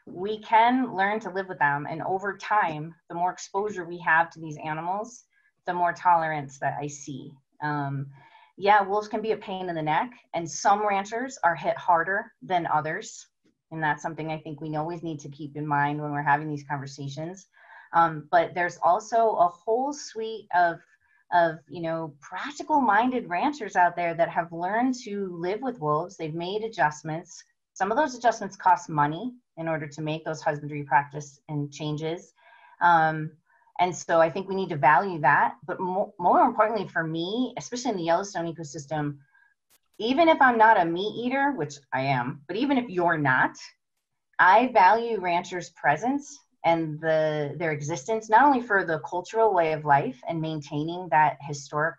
we can learn to live with them. And over time, the more exposure we have to these animals, the more tolerance that I see. Yeah, wolves can be a pain in the neck, and some ranchers are hit harder than others. And that's something I think we always need to keep in mind when we're having these conversations. But there's also a whole suite of practical-minded ranchers out there that have learned to live with wolves. They've made adjustments. Some of those adjustments cost money in order to make those husbandry practice and changes. And so I think we need to value that. But more importantly for me, especially in the Yellowstone ecosystem, even if I'm not a meat eater, which I am, but even if you're not, I value ranchers' presence and their existence, not only for the cultural way of life and maintaining that historic,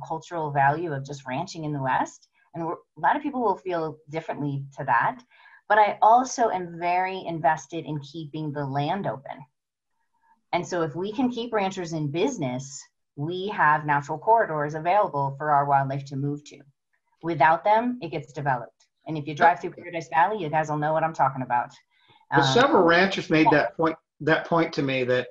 cultural value of just ranching in the West. And a lot of people will feel differently to that, but I also am very invested in keeping the land open. And so if we can keep ranchers in business, we have natural corridors available for our wildlife to move to. Without them, it gets developed. And if you drive through Paradise Valley, you guys will know what I'm talking about. But several ranchers made that point to me, that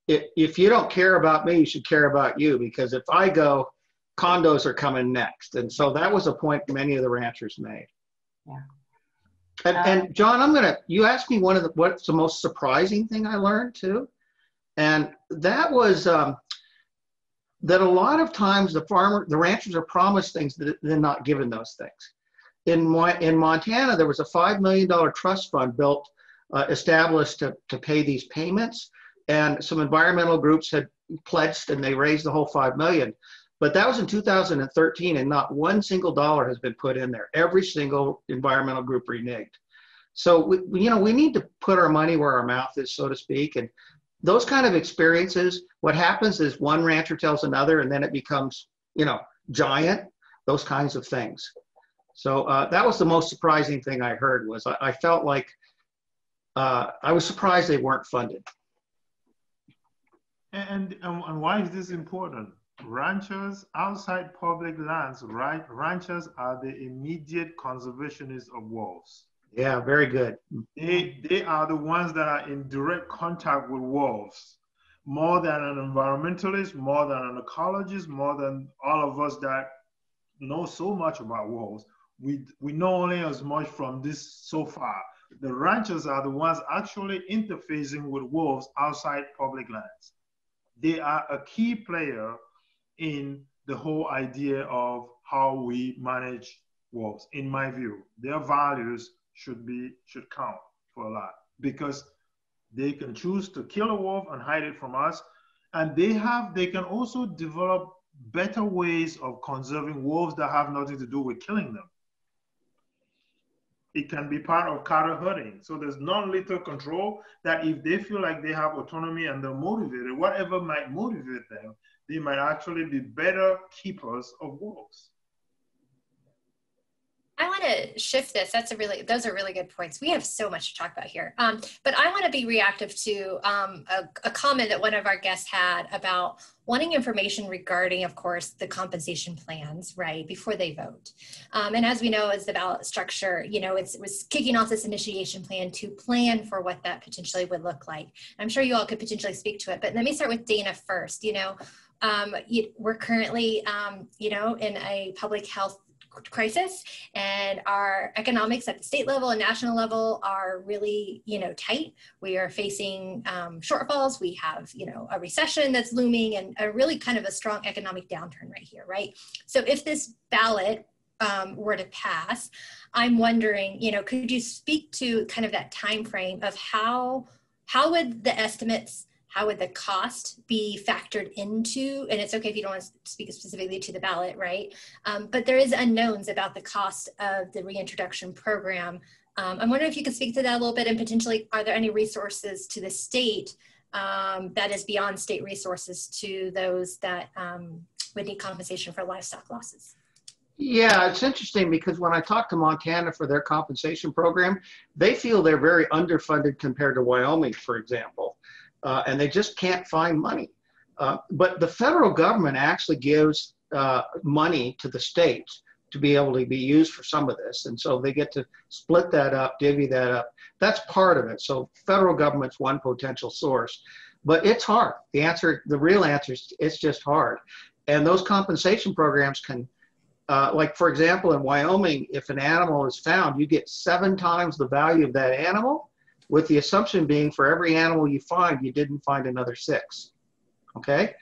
if you don't care about me, you should care about you, because if I go, condos are coming next. And so that was a point many of the ranchers made. Yeah. And John, you asked me what's the most surprising thing I learned too. And that was that a lot of times the ranchers are promised things that they're not given those things. In Montana, there was a $5 million trust fund established to pay these payments, and some environmental groups had pledged, and they raised the whole $5 million. But that was in 2013, and not one single dollar has been put in there. Every single environmental group reneged. So we need to put our money where our mouth is, so to speak. And those kind of experiences, what happens is one rancher tells another, and then it becomes, giant, those kinds of things. So that was the most surprising thing I heard. Was I felt like I was surprised they weren't funded. And why is this important? ranchers outside public lands, right? Ranchers are the immediate conservationists of wolves. Yeah, very good. They are the ones that are in direct contact with wolves, more than an environmentalist, more than an ecologist, more than all of us that know so much about wolves. We know only as much from this so far. The ranchers are the ones actually interfacing with wolves outside public lands. They are a key player in the whole idea of how we manage wolves. In my view, their values should count for a lot, because they can choose to kill a wolf and hide it from us, and they can also develop better ways of conserving wolves that have nothing to do with killing them. It can be part of cattle herding. So there's non-lethal control that if they feel like they have autonomy and they're motivated, whatever might motivate them, they might actually be better keepers of wolves. I want to shift this. Those are really good points. We have so much to talk about here. But I want to be reactive to a comment that one of our guests had about wanting information regarding, of course, the compensation plans, right, before they vote. And as we know, as the ballot structure, it was kicking off this initiation plan to plan for what that potentially would look like. I'm sure you all could potentially speak to it, but let me start with Dana first. We're currently, in a public health crisis, and our economics at the state level and national level are really, tight. We are facing shortfalls. We have, a recession that's looming, and a really kind of a strong economic downturn right here, right? So if this ballot were to pass, I'm wondering, could you speak to kind of that time frame of how would the estimates, how would the cost be factored into, and it's okay if you don't want to speak specifically to the ballot, right? But there is unknowns about the cost of the reintroduction program. I'm wondering if you could speak to that a little bit, and potentially, are there any resources to the state that is beyond state resources to those that would need compensation for livestock losses? Yeah, it's interesting because when I talk to Montana for their compensation program, they feel they're very underfunded compared to Wyoming, for example. And they just can't find money. But the federal government actually gives money to the states to be able to be used for some of this. And so they get to split that up, divvy that up. That's part of it. So federal government's one potential source. But it's hard. The real answer is it's just hard. And those compensation programs can, like for example, in Wyoming, if an animal is found, you get 7 times the value of that animal, with the assumption being for every animal you find, you didn't find another 6, okay?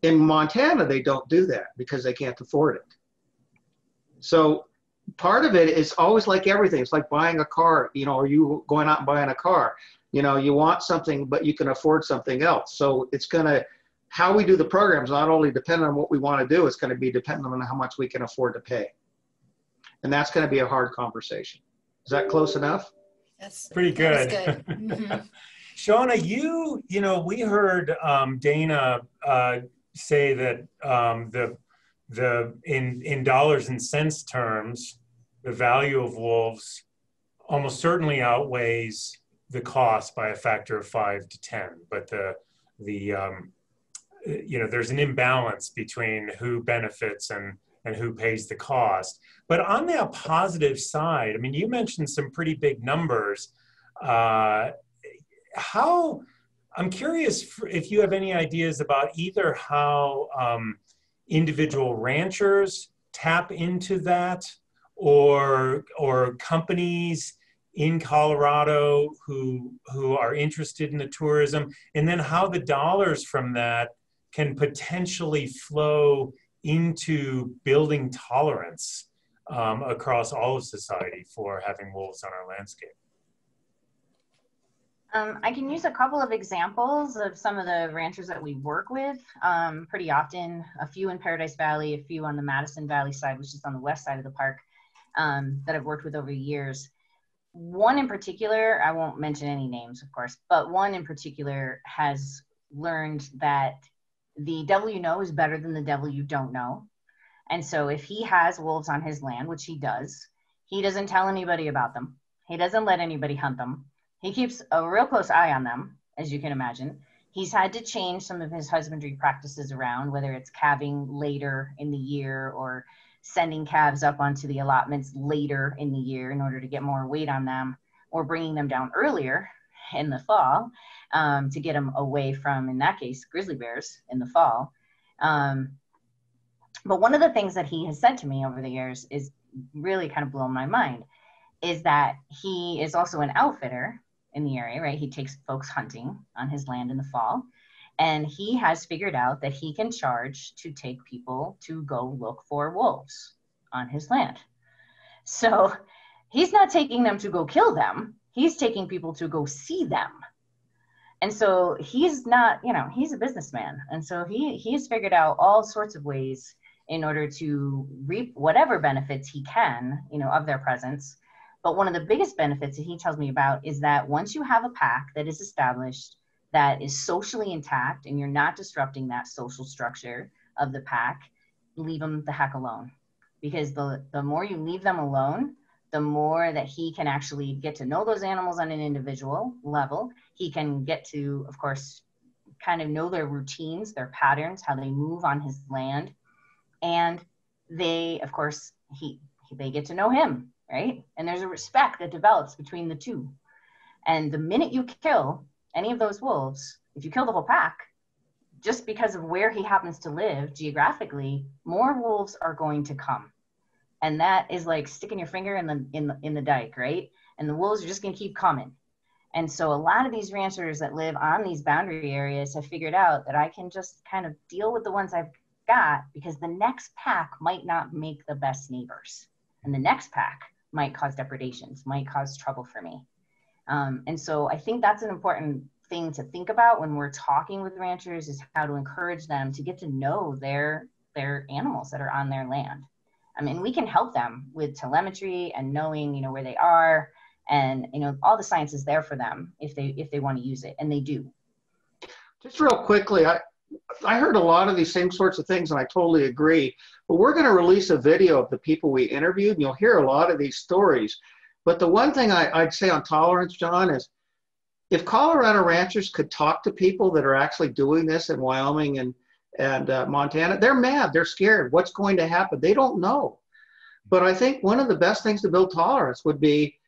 In Montana, they don't do that because they can't afford it. So part of it is always like everything. It's like buying a car, or you going out and buying a car. You want something, but you can afford something else. So it's how we do the programs not only dependent on what we want to do, it's going to be dependent on how much we can afford to pay. And that's going to be a hard conversation. Is that close enough? That's pretty good. Mm-hmm. Shawna, we heard Dana say that in dollars and cents terms, the value of wolves almost certainly outweighs the cost by a factor of 5 to 10. But there's an imbalance between who benefits and who pays the cost. But on the positive side, you mentioned some pretty big numbers. I'm curious if you have any ideas about either how individual ranchers tap into that, or companies in Colorado who are interested in the tourism, and then how the dollars from that can potentially flow into building tolerance across all of society for having wolves on our landscape. I can use a couple of examples of some of the ranchers that we work with pretty often, a few in Paradise Valley, a few on the Madison Valley side, which is on the west side of the park, that I've worked with over years. One in particular, I won't mention any names, of course, but one in particular has learned that the devil you know is better than the devil you don't know. And so if he has wolves on his land, which he does, he doesn't tell anybody about them. He doesn't let anybody hunt them. He keeps a real close eye on them, as you can imagine. He's had to change some of his husbandry practices around, whether it's calving later in the year or sending calves up onto the allotments later in the year in order to get more weight on them, or bringing them down earlier in the fall to get them away from, in that case, grizzly bears in the fall. But one of the things that he has said to me over the years is really kind of blown my mind, is that he is also an outfitter in the area, right? He takes folks hunting on his land in the fall, and he has figured out that he can charge to take people to go look for wolves on his land. So he's not taking them to go kill them. He's taking people to go see them. And so he's not, you know, he's a businessman. And so he's figured out all sorts of ways in order to reap whatever benefits he can, you know, of their presence. But one of the biggest benefits that he tells me about is that once you have a pack that is established, that is socially intact, and you're not disrupting that social structure of the pack, leave them the heck alone. Because the more you leave them alone, the more that he can actually get to know those animals on an individual level. He can get to, of course, kind of know their routines, their patterns, how they move on his land. And they, of course, they get to know him, right? And there's a respect that develops between the two. And the minute you kill any of those wolves, if you kill the whole pack, just because of where he happens to live geographically, more wolves are going to come. And that is like sticking your finger in the dike, right? And the wolves are just going to keep coming. And so a lot of these ranchers that live on these boundary areas have figured out that I can just kind of deal with the ones I've got, because the next pack might not make the best neighbors. And the next pack might cause depredations, might cause trouble for me. And so I think that's an important thing to think about when we're talking with ranchers, is how to encourage them to get to know their animals that are on their land. I mean, we can help them with telemetry and knowing, you know, where they are, and, you know, all the science is there for them if they want to use it, and they do. Just real quickly, I heard a lot of these same sorts of things, and I totally agree. But we're going to release a video of the people we interviewed, and you'll hear a lot of these stories. But the one thing I'd say on tolerance, John, is if Colorado ranchers could talk to people that are actually doing this in Wyoming and Montana, they're mad, they're scared. What's going to happen? They don't know. But I think one of the best things to build tolerance would be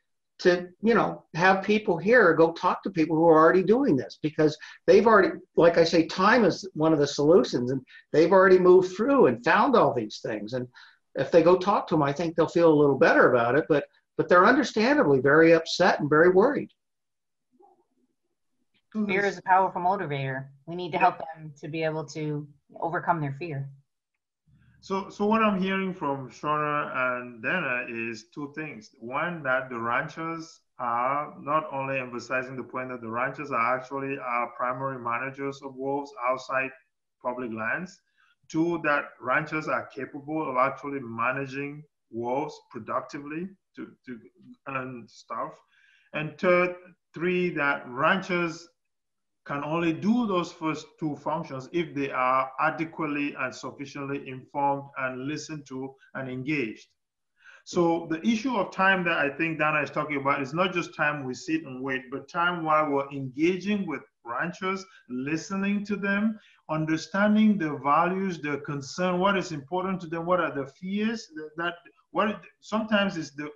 to, you know, have people here go talk to people who are already doing this, because they've already, like I say, time is one of the solutions, and they've already moved through and found all these things. And if they go talk to them, I think they'll feel a little better about it, but they're understandably very upset and very worried. Fear is a powerful motivator. We need to help them to be able to overcome their fear. So what I'm hearing from Shawna and Dana is two things. One, that the ranchers are not only emphasizing the point that the ranchers are actually our primary managers of wolves outside public lands. Two, that ranchers are capable of actually managing wolves productively to earn stuff. And three, that ranchers can only do those first two functions if they are adequately and sufficiently informed and listened to and engaged. So the issue of time that I think Dana is talking about is not just time we sit and wait, but time while we're engaging with ranchers, listening to them, understanding their values, their concern, what is important to them, what are the fears, what sometimes is the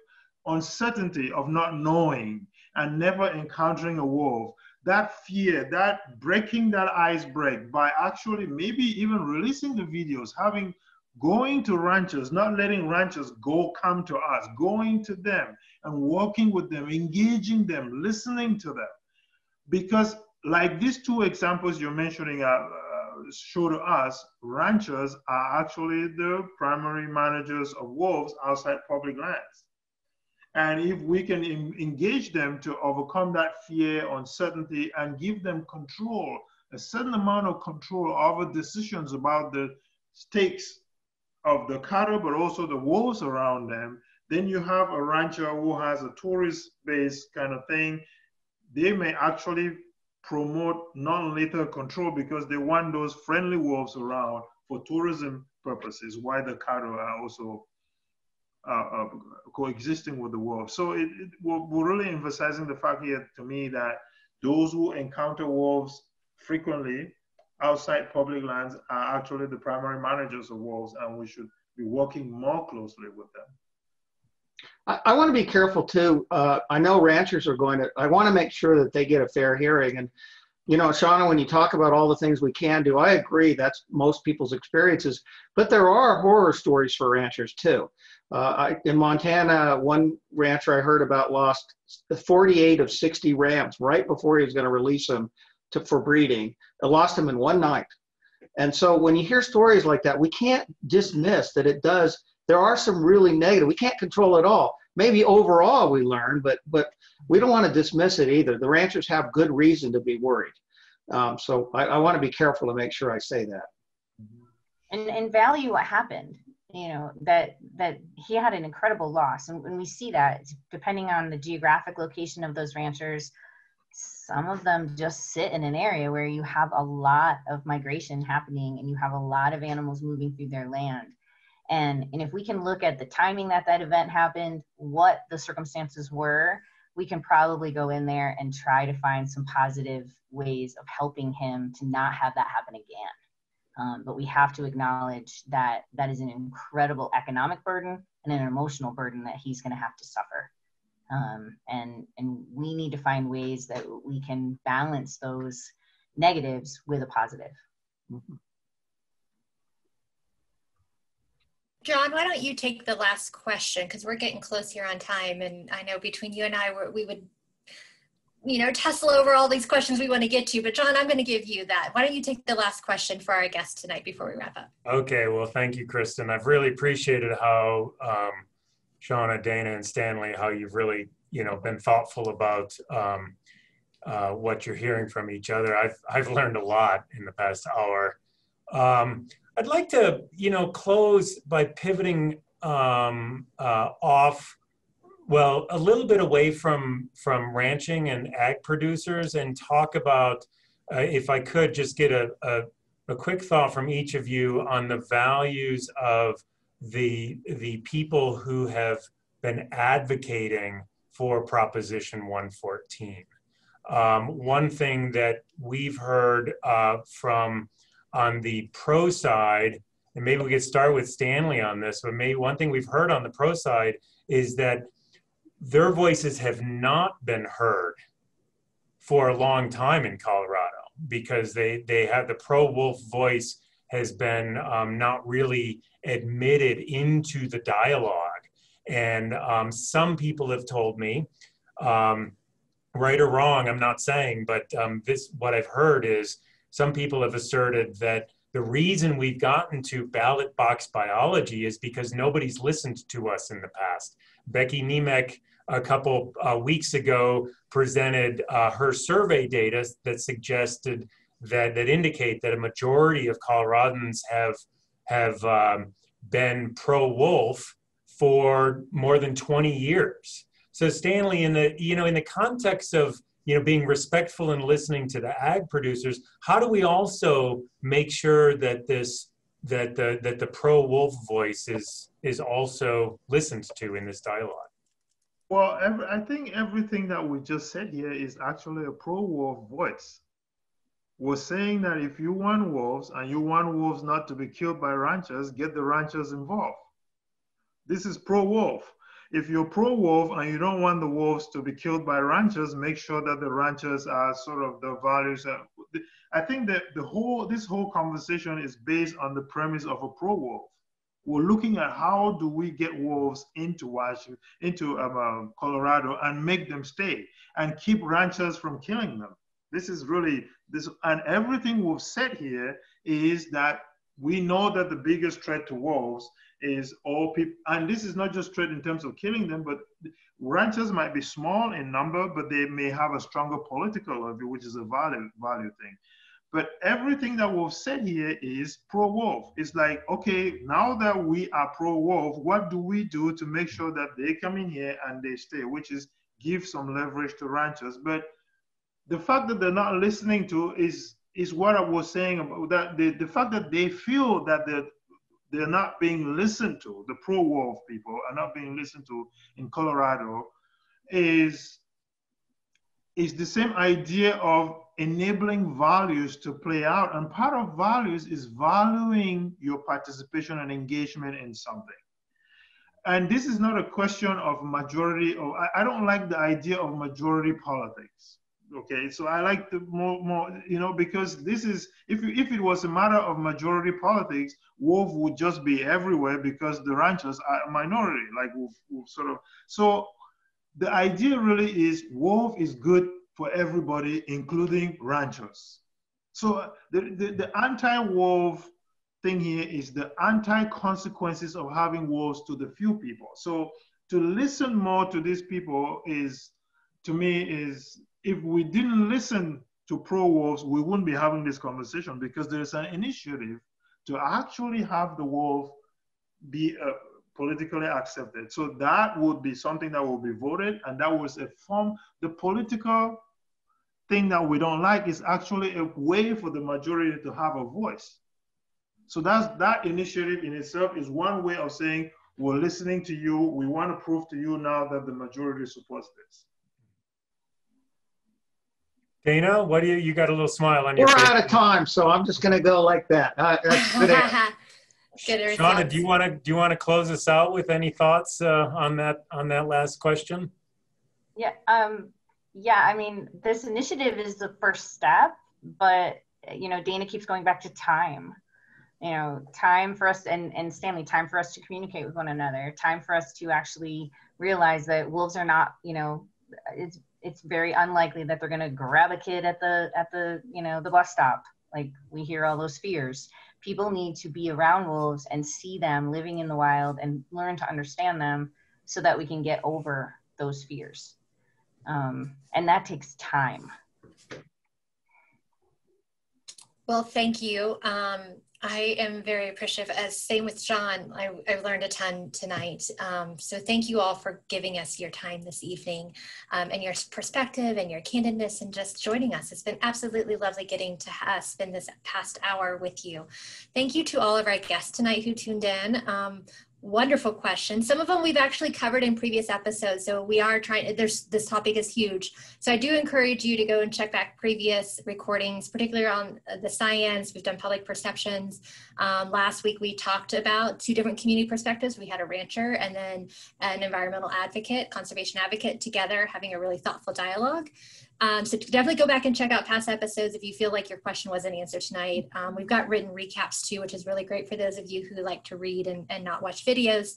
uncertainty of not knowing and never encountering a wolf. That fear, that breaking that ice break by actually maybe even releasing the videos, going to ranchers, not letting ranchers come to us, going to them and working with them, engaging them, listening to them. Because like these two examples you're mentioning show to us, ranchers are actually the primary managers of wolves outside public lands. And if we can engage them to overcome that fear, uncertainty, and give them control, a certain amount of control over decisions about the stakes of the cattle, but also the wolves around them, then you have a rancher who has a tourist-based kind of thing. They may actually promote non-lethal control because they want those friendly wolves around for tourism purposes, while the cattle are also coexisting with the wolves. So we're really emphasizing the fact here to me that those who encounter wolves frequently outside public lands are actually the primary managers of wolves, and we should be working more closely with them. I want to be careful too. I know ranchers are I want to make sure that they get a fair hearing. And, you know, Shawna, when you talk about all the things we can do, I agree that's most people's experiences, but there are horror stories for ranchers too. In Montana, one rancher I heard about lost 48 of 60 rams right before he was going to release them for breeding. It lost them in one night. And so when you hear stories like that, we can't dismiss that there are some really negative. We can't control it all. Maybe overall we learn, but we don't want to dismiss it either. The ranchers have good reason to be worried. So I want to be careful to make sure I say that. And value what happened, you know, that he had an incredible loss. And when we see that, depending on the geographic location of those ranchers, some of them just sit in an area where you have a lot of migration happening and you have a lot of animals moving through their land. And if we can look at the timing that event happened, what the circumstances were, we can probably go in there and try to find some positive ways of helping him to not have that happen again. But we have to acknowledge that that is an incredible economic burden and an emotional burden that he's going to have to suffer. And we need to find ways that we can balance those negatives with a positive. Mm-hmm. John, why don't you take the last question, because we're getting close here on time, and I know between you and I, we would, you know, tussle over all these questions we want to get to, but John, I'm going to give you that. Why don't you take the last question for our guest tonight before we wrap up? Okay, well, thank you, Kristan. I've really appreciated how Shawna, Dana, and Stanley, how you've really, you know, been thoughtful about what you're hearing from each other. I've learned a lot in the past hour. I'd like to, you know, close by pivoting off, well, a little bit away from ranching and ag producers and talk about, if I could just get a quick thought from each of you on the values of the people who have been advocating for Proposition 114. One thing that we've heard from on the pro side, and maybe we could start with Stanley on this, but maybe one thing we've heard on the pro side is that their voices have not been heard for a long time in Colorado because they have the pro-wolf voice has been not really admitted into the dialogue. And some people have told me, right or wrong, I'm not saying, but what I've heard is some people have asserted that the reason we've gotten to ballot box biology is because nobody's listened to us in the past. Becky Nemec a couple weeks ago presented her survey data that suggested that indicate that a majority of Coloradans have been pro-wolf for more than 20 years. So Stanley, in the context of being respectful and listening to the ag producers, how do we also make sure that the pro-wolf voice is also listened to in this dialogue? Well, I think everything that we just said here is actually a pro-wolf voice. We're saying that if you want wolves and you want wolves not to be killed by ranchers, get the ranchers involved. This is pro-wolf. If you're pro-wolf and you don't want the wolves to be killed by ranchers, make sure that the ranchers are sort of the values. I think that this whole conversation is based on the premise of a pro-wolf. We're looking at how do we get wolves into Colorado and make them stay and keep ranchers from killing them. This is really this, and everything we've said here is that we know that the biggest threat to wolves is all people, and this is not just threat in terms of killing them, but ranchers might be small in number, but they may have a stronger political lobby, which is a value thing. But everything that we've said here is pro-wolf. It's like, okay, now that we are pro-wolf, what do we do to make sure that they come in here and they stay, which is give some leverage to ranchers. But the fact that they're not listening to is what I was saying about that. The fact that they feel that they're not being listened to, the pro-wolf people are not being listened to in Colorado, is it's the same idea of enabling values to play out. And part of values is valuing your participation and engagement in something. And this is not a question of majority, or I don't like the idea of majority politics. Okay, so I like the more, you know, because this is, if it was a matter of majority politics, wolf would just be everywhere because the ranchers are a minority, like we've sort of, so the idea really is wolf is good for everybody, including ranchers. So the anti-wolf thing here is the anti-consequences of having wolves to the few people. So to listen more to these people is, to me, is, if we didn't listen to pro-wolves, we wouldn't be having this conversation, because there's an initiative to actually have the wolf be politically accepted. So that would be something that will be voted, and that was a form, the political thing that we don't like is actually a way for the majority to have a voice. So that initiative in itself is one way of saying, we're listening to you. We want to prove to you now that the majority supports this. Dana, what do you got a little smile on your face? We're out of time, so I'm just going to go like that. That's good. Good Shawna, do you want to close us out with any thoughts on that last question? Yeah. Yeah. I mean, this initiative is the first step, but you know, Dana keeps going back to time. You know, time for us, and Stanley, time for us to communicate with one another, time for us to actually realize that wolves are not, you know, it's very unlikely that they're going to grab a kid at the you know, the bus stop. Like, we hear all those fears. People need to be around wolves and see them living in the wild and learn to understand them so that we can get over those fears. And that takes time. Well, thank you. I am very appreciative, as same with John. I've learned a ton tonight. So thank you all for giving us your time this evening, and your perspective and your candidness, and just joining us. It's been absolutely lovely getting to spend this past hour with you. Thank you to all of our guests tonight who tuned in. Wonderful questions. Some of them we've actually covered in previous episodes. So we are trying, this topic is huge. So I do encourage you to go and check back previous recordings, particularly on the science. We've done public perceptions. Last week we talked about 2 different community perspectives. We had a rancher and then an environmental advocate, conservation advocate, together having a really thoughtful dialogue. So definitely go back and check out past episodes if you feel like your question wasn't answered tonight. We've got written recaps too, which is really great for those of you who like to read and not watch videos.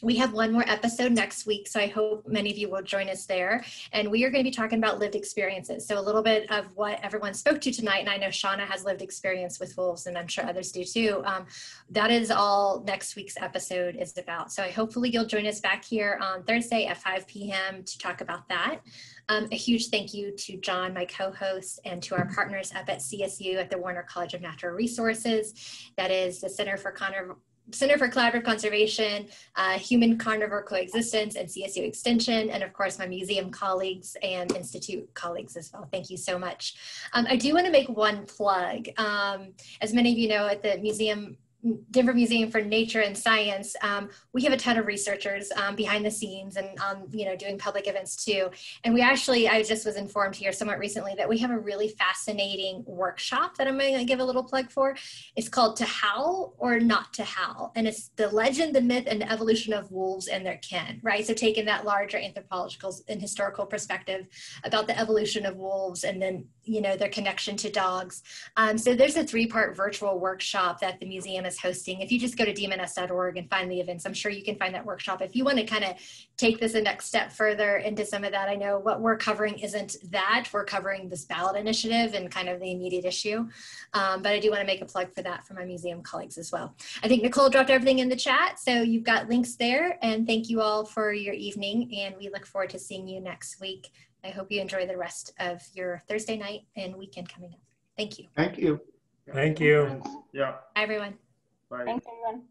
We have one more episode next week, so I hope many of you will join us there. And we are going to be talking about lived experiences. So a little bit of what everyone spoke to tonight, and I know Shawna has lived experience with wolves, and I'm sure others do too. That is all next week's episode is about. So hopefully you'll join us back here on Thursday at 5 p.m. to talk about that. A huge thank you to John, my co-host, and to our partners up at CSU at the Warner College of Natural Resources. That is the Center for Collaborative Conservation, Human Carnivore Coexistence, and CSU Extension, and of course my museum colleagues and institute colleagues as well. Thank you so much. I do want to make one plug. As many of you know, at the Denver Museum for Nature and Science, we have a ton of researchers behind the scenes and doing public events too. And we actually, I just was informed here somewhat recently that we have a really fascinating workshop that I'm going to give a little plug for. It's called To Howl or Not to Howl. And it's the legend, the myth, and the evolution of wolves and their kin, right? So taking that larger anthropological and historical perspective about the evolution of wolves and then, their connection to dogs. So there's a 3-part virtual workshop that the museum is hosting. If you just go to dmns.org and find the events, I'm sure you can find that workshop. If you want to kind of take this a next step further into some of that, I know what we're covering isn't that. We're covering this ballot initiative and kind of the immediate issue. But I do want to make a plug for that for my museum colleagues as well. I think Nicole dropped everything in the chat, so you've got links there. And thank you all for your evening, and we look forward to seeing you next week. I hope you enjoy the rest of your Thursday night and weekend coming up. Thank you. Thank you. Thank you. Yeah. Bye, everyone. Bye. Thanks, everyone.